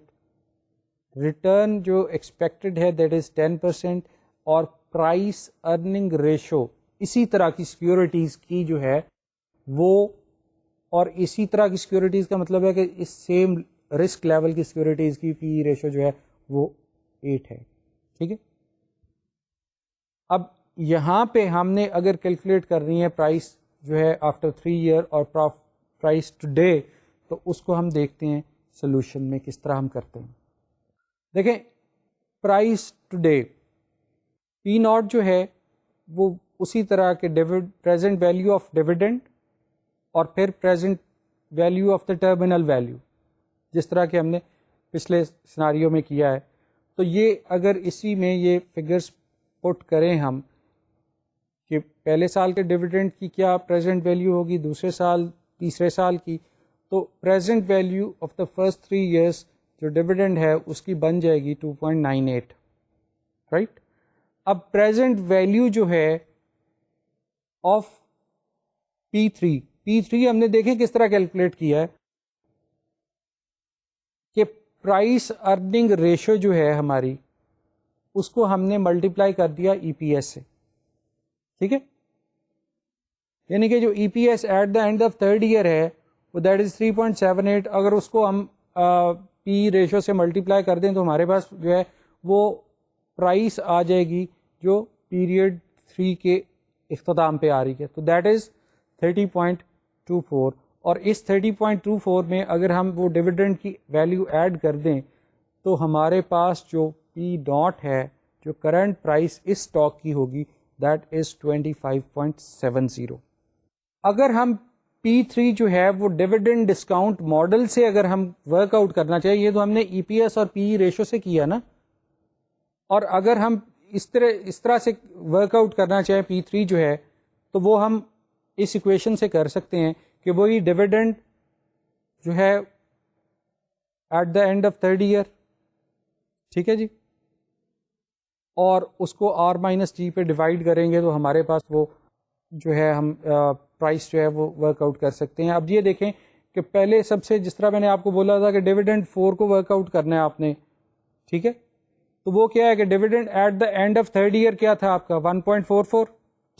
ریٹرن جو ایکسپیکٹڈ ہے دیٹ از 10%, اور پرائس ارننگ ریشو اسی طرح کی سیکیورٹیز کی جو ہے وہ, اور اسی طرح کی سیکیورٹیز کا مطلب ہے کہ اس سیم رسک لیول کی سیکیورٹیز کی پی ریشو جو ہے وہ 8 ہے. ٹھیک ہے, اب یہاں پہ ہم نے اگر کیلکولیٹ کرنی ہے پرائس جو ہے آفٹر 3 ایئر اور پرائس ٹوڈے, تو اس کو ہم دیکھتے ہیں سولوشن میں کس طرح ہم کرتے ہیں. دیکھیں پرائس ٹوڈے پی ناٹ جو ہے وہ اسی طرح کے پریزنٹ ویلیو آف ڈیویڈنڈ اور پھر present value of the terminal value جس طرح کہ ہم نے پچھلے سیناریو میں کیا ہے. تو یہ اگر اسی میں یہ فگرز پٹ کریں ہم کہ پہلے سال کے ڈیویڈنڈ کی کیا پریزنٹ ویلیو ہوگی, دوسرے سال تیسرے سال کی, تو present value of the first 3 years جو ڈیویڈنڈ ہے اس کی بن جائے گی 2.98. رائٹ, اب پریزنٹ ویلیو جو ہے آف P3 ہم نے دیکھیں کس طرح کیلکولیٹ کیا ہے کہ پرائس ارننگ ریشو جو ہے ہماری اس کو ہم نے ملٹیپلائی کر دیا EPS سے, ٹھیک ہے, یعنی کہ جو EPS at the end of third year ہے وہ دیٹ از 3.78. اگر اس کو ہم P ریشو سے ملٹیپلائی کر دیں تو ہمارے پاس جو ہے وہ پرائس آ جائے گی جو پیریڈ 3 کے اختتام پہ آ رہی ہے, تو دیٹ از 30.24. اور اس 30.24 میں اگر ہم وہ ڈویڈنڈ کی ویلیو ایڈ کر دیں تو ہمارے پاس جو P ڈاٹ ہے, جو کرنٹ پرائس اس اسٹاک کی ہوگی, دیٹ از 25.70. اگر ہم P3 جو ہے وہ ڈویڈنڈ ڈسکاؤنٹ ماڈل سے اگر ہم ورک آؤٹ کرنا چاہیے, یہ تو ہم نے EPS اور PE ریشو سے کیا نا, اور اگر ہم اس طرح سے ورک آؤٹ کرنا چاہیں P3 جو ہے تو وہ ہم اس ایکویشن سے کر سکتے ہیں کہ وہی ڈویڈنڈ جو ہے at the end of third year, ٹھیک ہے جی, اور اس کو R-G پہ ڈیوائڈ کریں گے تو ہمارے پاس وہ جو ہے ہم پرائس جو ہے وہ ورک آؤٹ کر سکتے ہیں. اب یہ دیکھیں کہ پہلے سب سے, جس طرح میں نے آپ کو بولا تھا کہ ڈویڈنڈ 4 کو ورک آؤٹ کرنا ہے آپ نے, ٹھیک ہے, تو وہ کیا ہے کہ dividend at the end of third year کیا تھا آپ کا 1.44,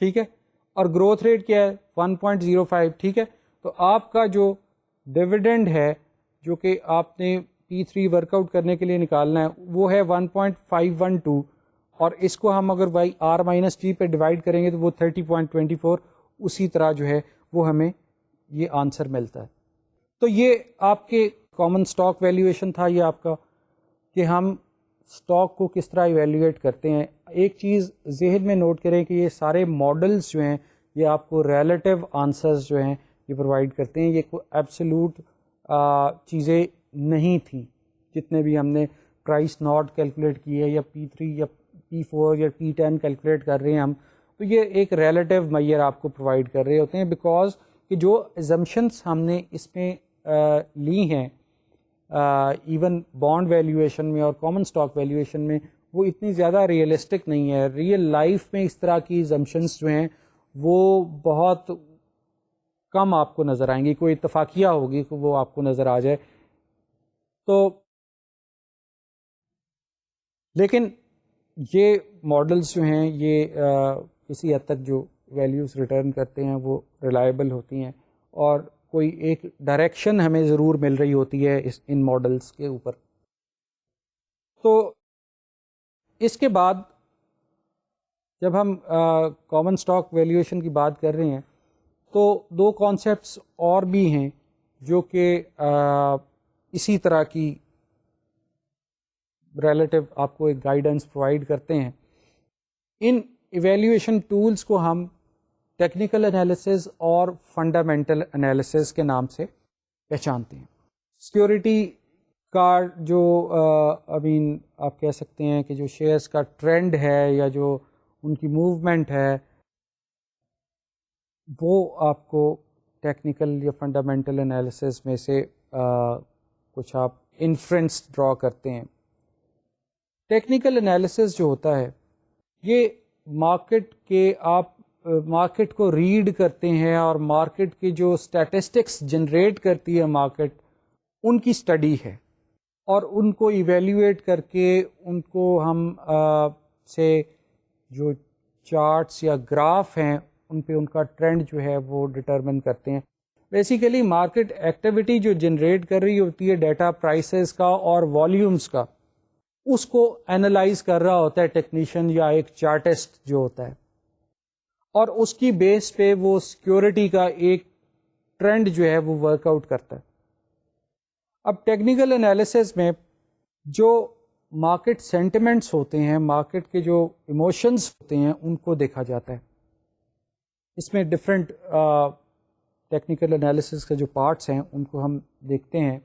ٹھیک ہے, اور گروتھ ریٹ کیا ہے 1.05, ٹھیک ہے. تو آپ کا جو ڈویڈنڈ ہے جو کہ آپ نے P3 ورک آؤٹ کرنے کے لیے نکالنا ہے وہ ہے 1.512, اور اس کو ہم اگر R-G پہ ڈیوائڈ کریں گے تو وہ 30.24, اسی طرح جو ہے وہ ہمیں یہ آنسر ملتا ہے. تو یہ آپ کے کامن اسٹاک ویلیویشن تھا یہ آپ کا, کہ ہم اسٹاک کو کس طرح ایویلیویٹ کرتے ہیں. ایک چیز ذہن میں نوٹ کریں کہ یہ سارے ماڈلز جو ہیں یہ آپ کو ریلیٹیو آنسرز جو ہیں یہ پرووائڈ کرتے ہیں, یہ کوئی ایبسولوٹ چیزیں نہیں تھیں. جتنے بھی ہم نے پرائس ناٹ کیلکولیٹ کی ہے یا P3 یا P4 یا P10 کیلکولیٹ کر رہے ہیں ہم, تو یہ ایک ریلیٹیو میئر آپ کو پرووائڈ کر رہے ہوتے ہیں, بیکاز کہ جو ایزمپشنس ہم نے اس میں لی ہیں ایون بانڈ ویلیویشن میں اور کامن اسٹاک ویلیویشن میں, وہ اتنی زیادہ ریئلسٹک نہیں ہے. ریئل لائف میں اس طرح کی ایزمپشنس جو ہیں وہ بہت کم آپ کو نظر آئیں گی, کوئی اتفاقیہ ہوگی کہ وہ آپ کو نظر آ جائے. تو لیکن یہ ماڈلز جو ہیں یہ کسی حد تک جو ویلیوز ریٹرن کرتے ہیں وہ ریلائبل ہوتی ہیں, اور کوئی ایک ڈائریکشن ہمیں ضرور مل رہی ہوتی ہے ان ماڈلز کے اوپر. تو اس کے بعد جب ہم کامن اسٹاک ویلیویشن کی بات کر رہے ہیں تو دو کانسیپٹس اور بھی ہیں جو کہ اسی طرح کی ریلیٹیو آپ کو ایک گائیڈنس پرووائڈ کرتے ہیں. ان ایویلیویشن ٹولز کو ہم ٹیکنیکل انالیسز اور فنڈامنٹل انالیسز کے نام سے پہچانتے ہیں. سیکیورٹی کا جو آپ کہہ سکتے ہیں کہ جو شیئرز کا ٹرینڈ ہے یا جو ان کی موومنٹ ہے وہ آپ کو ٹیکنیکل یا فنڈامنٹل انالیسز میں سے کچھ آپ انفرنس ڈرا کرتے ہیں. ٹیکنیکل انالیسز جو ہوتا ہے یہ مارکیٹ کو ریڈ کرتے ہیں, اور مارکیٹ کی جو اسٹیٹسٹکس جنریٹ کرتی ہے مارکیٹ, ان کی اسٹڈی ہے, اور ان کو ایویلیویٹ کر کے ان کو ہم سے جو چارٹس یا گراف ہیں ان پہ ان کا ٹرینڈ جو ہے وہ ڈٹرمن کرتے ہیں. بیسیکلی مارکیٹ ایکٹیویٹی جو جنریٹ کر رہی ہوتی ہے ڈیٹا پرائسز کا اور والیومز کا, اس کو اینالائز کر رہا ہوتا ہے ٹیکنیشین یا ایک چارٹسٹ جو ہوتا ہے, اور اس کی بیس پہ وہ سیکیورٹی کا ایک ٹرینڈ جو ہے وہ ورک آؤٹ کرتا ہے. اب ٹیکنیکل انالیسز میں جو مارکیٹ سینٹیمنٹس ہوتے ہیں, مارکیٹ کے جو ایموشنز ہوتے ہیں, ان کو دیکھا جاتا ہے. اس میں ڈفرینٹ ٹیکنیکل انالیسز کے جو پارٹس ہیں ان کو ہم دیکھتے ہیں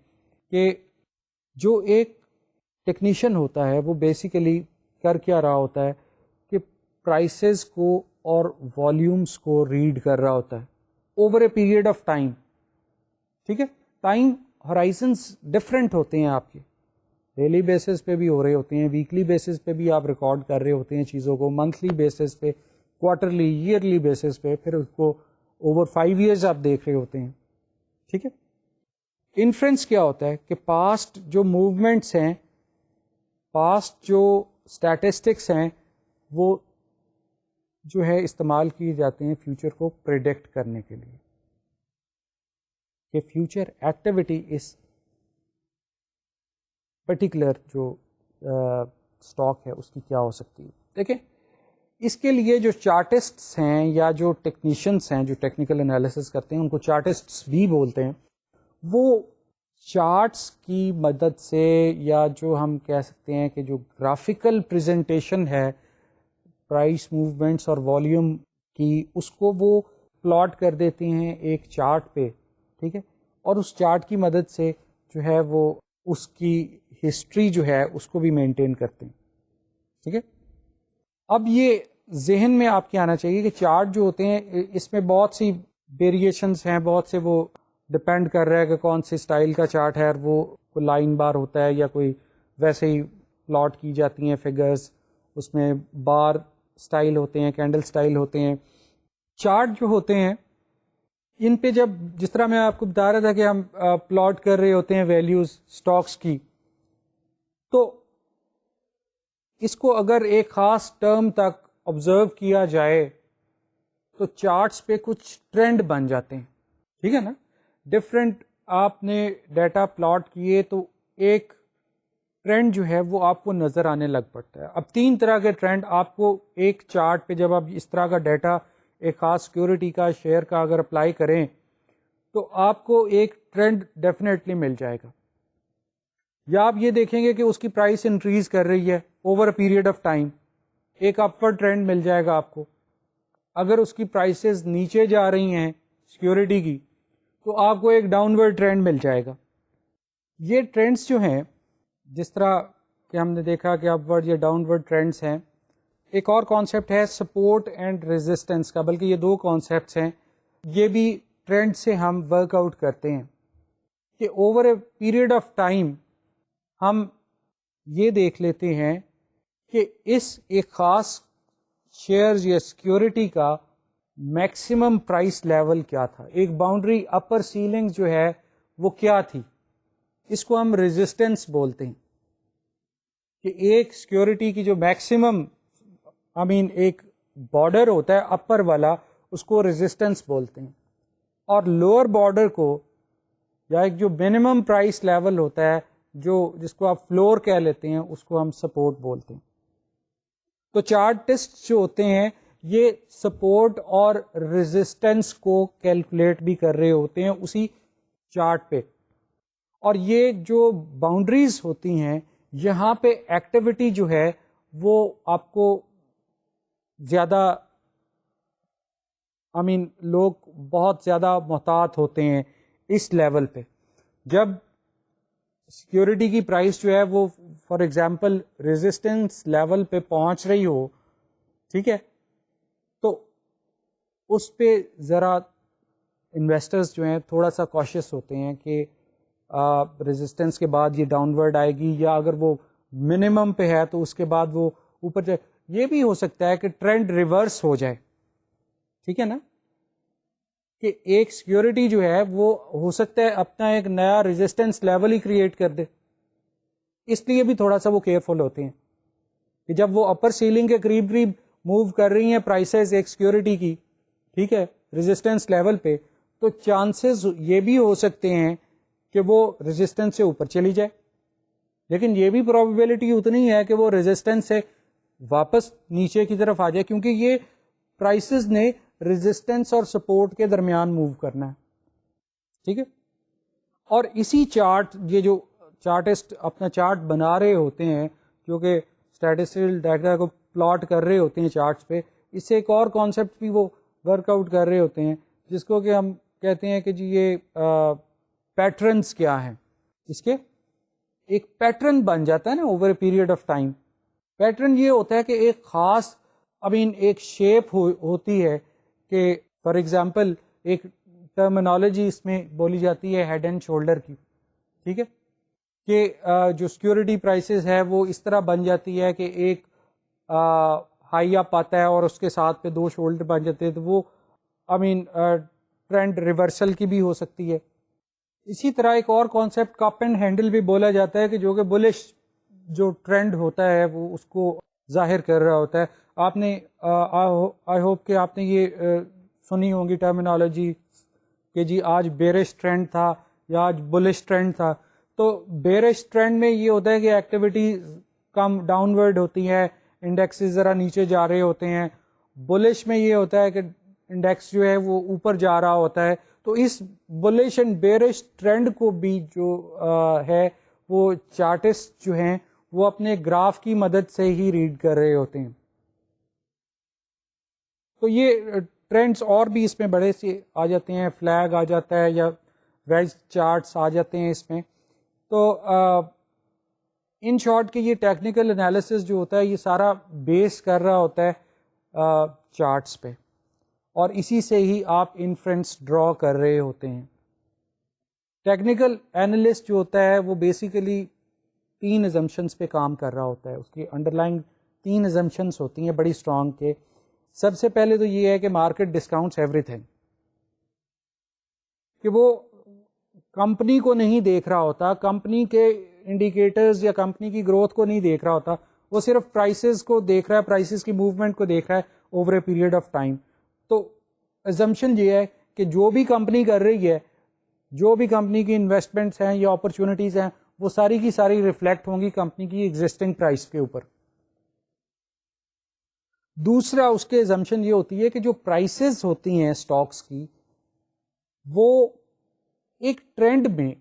کہ جو ایک ٹیکنیشین ہوتا ہے وہ بیسیکلی کر کیا رہا ہوتا ہے کہ پرائسز کو اور والیومز کو ریڈ کر رہا ہوتا ہے over a period of time. ٹھیک ہے, ٹائم ہورائزنس ڈفرینٹ ہوتے ہیں آپ کے, ڈیلی بیسس پہ بھی ہو رہے ہوتے ہیں, ویکلی بیسس پہ بھی آپ ریکارڈ کر رہے ہوتے ہیں چیزوں کو, منتھلی بیسس پہ کوارٹرلی ایئرلی بیسس پہ، پھر اس کو اوور 5 ایئرز آپ دیکھ رہے ہوتے ہیں. ٹھیک ہے. انفرنس کیا ہوتا ہے کہ پاسٹ جو موومنٹس ہیں، پاسٹ جو اسٹیٹسٹکس ہیں، وہ جو ہے استعمال کیے جاتے ہیں فیوچر کو پریڈکٹ کرنے کے لیے کہ فیوچر ایکٹیویٹی اس پرٹیکولر جو اسٹاک ہے اس کی کیا ہو سکتی ہے. دیکھیں اس کے لیے جو چارٹسٹس ہیں یا جو ٹیکنیشینس ہیں جو ٹیکنیکل انالیسس کرتے ہیں ان کو چارٹسٹس بھی بولتے ہیں، وہ چارٹس کی مدد سے یا جو ہم کہہ سکتے ہیں کہ جو گرافیکل پریزنٹیشن ہے پرائس موومنٹس اور والیوم کی، اس کو وہ پلاٹ کر دیتے ہیں ایک چارٹ پہ. ٹھیک ہے. اور اس چارٹ کی مدد سے جو ہے وہ اس کی ہسٹری جو ہے اس کو بھی مینٹین کرتے ہیں. ٹھیک ہے. اب یہ ذہن میں آپ کے آنا چاہیے کہ چارٹ جو ہوتے ہیں اس میں بہت سی ویریشنز ہیں، بہت سے وہ ڈپینڈ کر رہا ہے کہ کون سی سٹائل کا چارٹ ہے، اور وہ کوئی لائن بار ہوتا ہے یا کوئی ویسے ہی پلاٹ کی جاتی ہیں فگرز، اس میں بار سٹائل ہوتے ہیں، کینڈل سٹائل ہوتے ہیں. چارٹ جو ہوتے ہیں ان پہ جب جس طرح میں آپ کو بتا رہا تھا کہ ہم پلاٹ کر رہے ہوتے ہیں ویلیوز سٹاکس کی، تو اس کو اگر ایک خاص ٹرم تک آبزرو کیا جائے تو چارٹس پہ کچھ ٹرینڈ بن جاتے ہیں. ٹھیک ہے نا. ڈفرینٹ آپ نے ڈیٹا پلاٹ کیے تو ایک ٹرینڈ جو ہے وہ آپ کو نظر آنے لگ پڑتا ہے. اب 3 طرح کے ٹرینڈ آپ کو ایک چارٹ پہ جب آپ اس طرح کا ڈیٹا ایک خاص سیکورٹی کا شیئر کا اگر اپلائی کریں تو آپ کو ایک ٹرینڈ ڈیفینیٹلی مل جائے گا. یا آپ یہ دیکھیں گے کہ اس کی پرائس انکریز کر رہی ہے over a period of time, ایک اپورڈ ٹرینڈ مل جائے گا آپ کو. اگر اس کی پرائسز نیچے جا رہی ہیں سیکورٹی کی تو آپ کو ایک ڈاؤن ورڈ ٹرینڈ مل جائے گا. یہ ٹرینڈز جو ہیں جس طرح کہ ہم نے دیکھا کہ اپ ورڈ یا ڈاؤن ورڈ ٹرینڈز ہیں. ایک اور کانسیپٹ ہے سپورٹ اینڈ ریزسٹنس کا، بلکہ یہ 2 کانسیپٹس ہیں، یہ بھی ٹرینڈ سے ہم ورک آؤٹ کرتے ہیں کہ over a period of time ہم یہ دیکھ لیتے ہیں کہ اس ایک خاص شیئرز یا سیکورٹی کا میکسیمم پرائس لیول کیا تھا، ایک باؤنڈری اپر سیلنگ جو ہے وہ کیا تھی. اس کو ہم ریزسٹنس بولتے ہیں کہ ایک سیکورٹی کی جو میکسیمم ایک بارڈر ہوتا ہے اپر والا، اس کو ریزسٹنس بولتے ہیں، اور لوور بارڈر کو یا ایک جو منیمم پرائس لیول ہوتا ہے جو جس کو آپ فلور کہہ لیتے ہیں اس کو ہم سپورٹ بولتے ہیں. تو چارٹسٹ جو ہوتے ہیں یہ سپورٹ اور ریزسٹنس کو کیلکولیٹ بھی کر رہے ہوتے ہیں اسی چارٹ پہ، اور یہ جو باؤنڈریز ہوتی ہیں یہاں پہ ایکٹیویٹی جو ہے وہ آپ کو زیادہ لوگ بہت زیادہ محتاط ہوتے ہیں اس لیول پہ. جب سیکورٹی کی پرائس جو ہے وہ فار ایگزامپل ریزسٹنس لیول پہ پہنچ رہی ہو، ٹھیک ہے، تو اس پہ ذرا انویسٹرز جو ہیں تھوڑا سا کوشش ہوتے ہیں کہ ریزسٹنس کے بعد یہ ڈاؤن ورڈ آئے گی، یا اگر وہ منیمم پہ ہے تو اس کے بعد وہ اوپر جائے. یہ بھی ہو سکتا ہے کہ ٹرینڈ ریورس ہو جائے. ٹھیک ہے نا، کہ ایک سیکورٹی جو ہے وہ ہو سکتا ہے اپنا ایک نیا ریزسٹنس لیول ہی کریٹ کر دے. اس لیے بھی تھوڑا سا وہ کیئرفل ہوتے ہیں کہ جب وہ اپر سیلنگ کے قریب قریب موو کر رہی ہیں پرائسز ایک سیکورٹی کی، ٹھیک ہے، ریزسٹنس لیول پہ، تو چانسز یہ بھی ہو سکتے ہیں کہ وہ ریزسٹنس سے اوپر چلی جائے. لیکن یہ بھی پروبیبلٹی اتنی ہے کہ وہ ریزسٹنس سے واپس نیچے کی طرف آ جائے، کیونکہ یہ پرائسز نے ریزسٹنس اور سپورٹ کے درمیان موو کرنا ہے. ٹھیک ہے. اور اسی چارٹ، یہ جو چارٹسٹ اپنا چارٹ بنا رہے ہوتے ہیں کیونکہ اسٹیٹسٹیکل ڈیٹا کو پلاٹ کر رہے ہوتے ہیں چارٹس پہ، اس سے ایک اور کانسیپٹ بھی وہ ورک آؤٹ کر رہے ہوتے ہیں جس کو کہ ہم کہتے ہیں کہ جی یہ پیٹرنس کیا ہیں. اس کے ایک پیٹرن بن جاتا ہے نا over a period of time. Pattern یہ ہوتا ہے کہ ایک خاص ایک شیپ ہوتی ہے کہ فار ایگزامپل ایک ٹرمینالوجی اس میں بولی جاتی ہے ہیڈ اینڈ شولڈر کی. ٹھیک ہے، کہ جو سیکورٹی پرائسز ہے وہ اس طرح بن جاتی ہے کہ ایک ہائی اپ آتا ہے اور اس کے ساتھ پہ 2 شولڈر بن جاتے ہیں، تو وہ ٹرینڈ ریورسل کی بھی ہو سکتی ہے. اسی طرح ایک اور کانسیپٹ کپ اینڈ ہینڈل بھی بولا جاتا ہے کہ جو کہ بلش جو ٹرینڈ ہوتا ہے وہ اس کو ظاہر کر رہا ہوتا ہے. آپ نے آئی ہوپ کہ آپ نے یہ سنی ہوں گی ٹرمینالوجی کہ جی آج بیرش ٹرینڈ تھا یا آج بلش ٹرینڈ تھا. تو بیرش ٹرینڈ میں یہ ہوتا ہے کہ ایکٹیویٹی کم ڈاؤن ورڈ ہوتی ہے، انڈیکسز ذرا نیچے جا رہے ہوتے ہیں. بلش میں یہ ہوتا ہے کہ انڈیکس جو ہے وہ اوپر جا رہا ہوتا ہے. تو اس بلش اینڈ بیرش ٹرینڈ کو بھی جو ہے وہ چارٹسٹ جو ہیں وہ اپنے گراف کی مدد سے ہی ریڈ کر رہے ہوتے ہیں. تو یہ ٹرینڈز اور بھی اس میں بڑے سے آ جاتے ہیں، فلیگ آ جاتا ہے یا ویج چارٹس آ جاتے ہیں اس میں. تو ان شارٹ کہ یہ ٹیکنیکل انالیسس جو ہوتا ہے یہ سارا بیس کر رہا ہوتا ہے چارٹس پہ، اور اسی سے ہی آپ انفرنس ڈرا کر رہے ہوتے ہیں. ٹیکنیکل اینالسٹ جو ہوتا ہے وہ بیسیکلی 3 ازمپشنس پہ کام کر رہا ہوتا ہے. اس کی انڈر لائن 3 ازمپشنس ہوتی ہیں بڑی اسٹرانگ کے. سب سے پہلے تو یہ ہے کہ مارکیٹ ڈسکاؤنٹس ایوری تھنگ، کہ وہ کمپنی کو نہیں دیکھ رہا ہوتا، کمپنی کے انڈیکیٹرز یا کمپنی کی گروتھ کو نہیں دیکھ رہا ہوتا، وہ صرف پرائسز کو دیکھ رہا ہے، پرائسز کی موومنٹ کو دیکھ رہا ہے over a period of time. تو ازمپشن یہ ہے کہ جو بھی کمپنی کر رہی ہے، جو بھی کمپنی کی انویسٹمنٹس ہیں یا اپرچونیٹیز ہیں، وہ ساری کی ساری ریفلیکٹ ہوں گی کمپنی کی ایگزسٹنگ پرائس کے اوپر. دوسرا اس کے ازمپشن یہ ہوتی ہے کہ جو پرائسز ہوتی ہیں اسٹاکس کی وہ ایک ٹرینڈ میں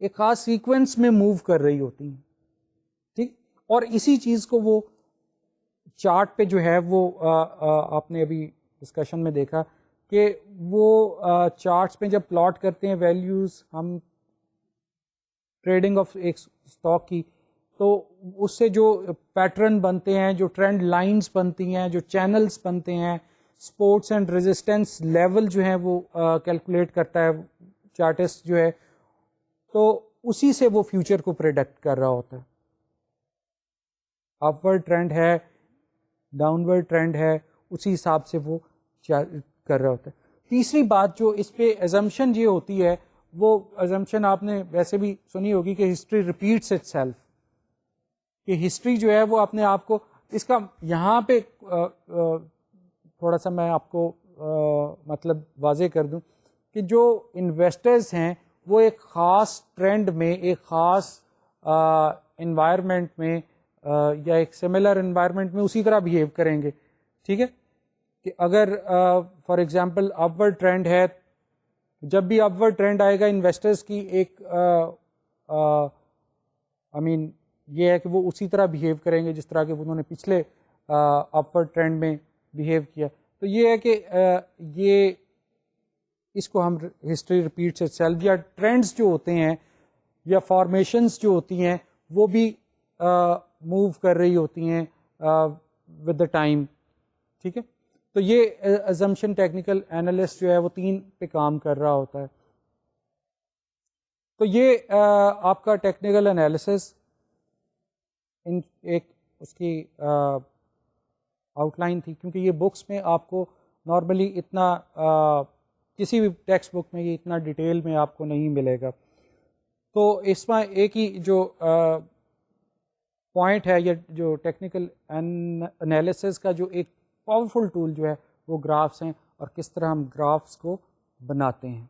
ایک خاص سیکوینس میں موو کر رہی ہوتی ہیں، ٹھیک. اور اسی چیز کو وہ چارٹ پہ جو ہے وہ آپ نے ابھی ڈسکشن میں دیکھا کہ وہ چارٹس پہ جب پلاٹ کرتے ہیں ویلیوز ہم ٹریڈنگ آف ایک اسٹاک کی، تو اس سے جو پیٹرن بنتے ہیں، جو ٹرینڈ لائنز بنتی ہیں، جو چینلز بنتے ہیں، سپورٹس اینڈ ریزسٹنس لیول جو ہیں وہ کیلکولیٹ کرتا ہے چارٹسٹ جو ہے. تو اسی سے وہ فیوچر کو پریڈکٹ کر رہا ہوتا ہے. اپ ورڈ ٹرینڈ ہے، ڈاؤن ورڈ ٹرینڈ ہے، اسی حساب سے وہ کر رہا ہوتا ہے. تیسری بات جو اس پہ ایزمپشن یہ ہوتی ہے، وہ ایزمپشن آپ نے ویسے بھی سنی ہوگی کہ ہسٹری ریپیٹس اٹ سیلف، کہ ہسٹری جو ہے وہ اپنے آپ کو، اس کا یہاں پہ تھوڑا سا میں آپ کو مطلب واضح کر دوں کہ جو انویسٹرز ہیں وہ ایک خاص ٹرینڈ میں، ایک خاص انوائرمنٹ میں یا ایک سملر انوائرمنٹ میں اسی طرح بہیو کریں گے. ٹھیک ہے، کہ اگر for example upward trend ہے، جب بھی اپ ورڈ ٹرینڈ آئے گا انویسٹرز کی ایک یہ ہے کہ وہ اسی طرح بہیو کریں گے جس طرح کہ انہوں نے پچھلے اپ ورڈ ٹرینڈ میں بہیو کیا. تو یہ ہے کہ یہ اس کو ہم ہسٹری ریپیٹس اٹ سیلف، یا ٹرینڈز جو ہوتے ہیں یا فارمیشنز جو ہوتی ہیں وہ بھی موو کر رہی ہوتی ہیں ود دا ٹائم. ٹھیک ہے، تو یہ ازمپشن ٹیکنیکل اینالسٹ جو ہے وہ 3 پہ کام کر رہا ہوتا ہے. تو یہ آپ کا ٹیکنیکل انالیسس ایک اس کی آؤٹ لائن تھی، کیونکہ یہ بکس میں آپ کو نارملی اتنا کسی بھی ٹیکسٹ بک میں یہ اتنا ڈیٹیل میں آپ کو نہیں ملے گا. تو اس میں ایک ہی جو پوائنٹ ہے، یا جو ٹیکنیکل انالیسس کا جو ایک پاورفل ٹول جو ہے وہ گرافس ہیں، اور کس طرح ہم گرافس کو بناتے ہیں.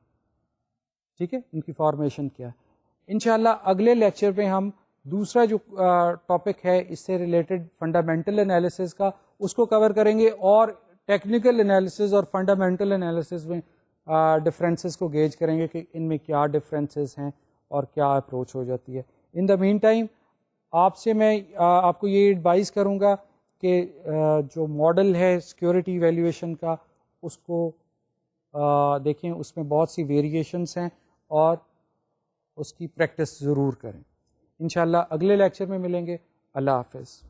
ٹھیک ہے، ان کی فارمیشن کیا ہے. انشاءاللہ اگلے لیکچر میں ہم دوسرا جو ٹاپک ہے اس سے ریلیٹڈ فنڈامنٹل انالیسس کا، اس کو کور کریں گے، اور ٹیکنیکل انالیسس اور فنڈامنٹل انالیسس میں ڈفرینسز کو گیج کریں گے کہ ان میں کیا ڈفرینسز ہیں اور کیا اپروچ ہو جاتی ہے. ان دا مین ٹائم آپ سے میں آپ کو یہ ایڈوائز کروں گا کہ جو ماڈل ہے سیکیورٹی ویلیویشن کا اس کو دیکھیں، اس میں بہت سی ویریشنس ہیں، اور اس کی پریکٹس ضرور کریں. انشاءاللہ اگلے لیکچر میں ملیں گے. اللہ حافظ.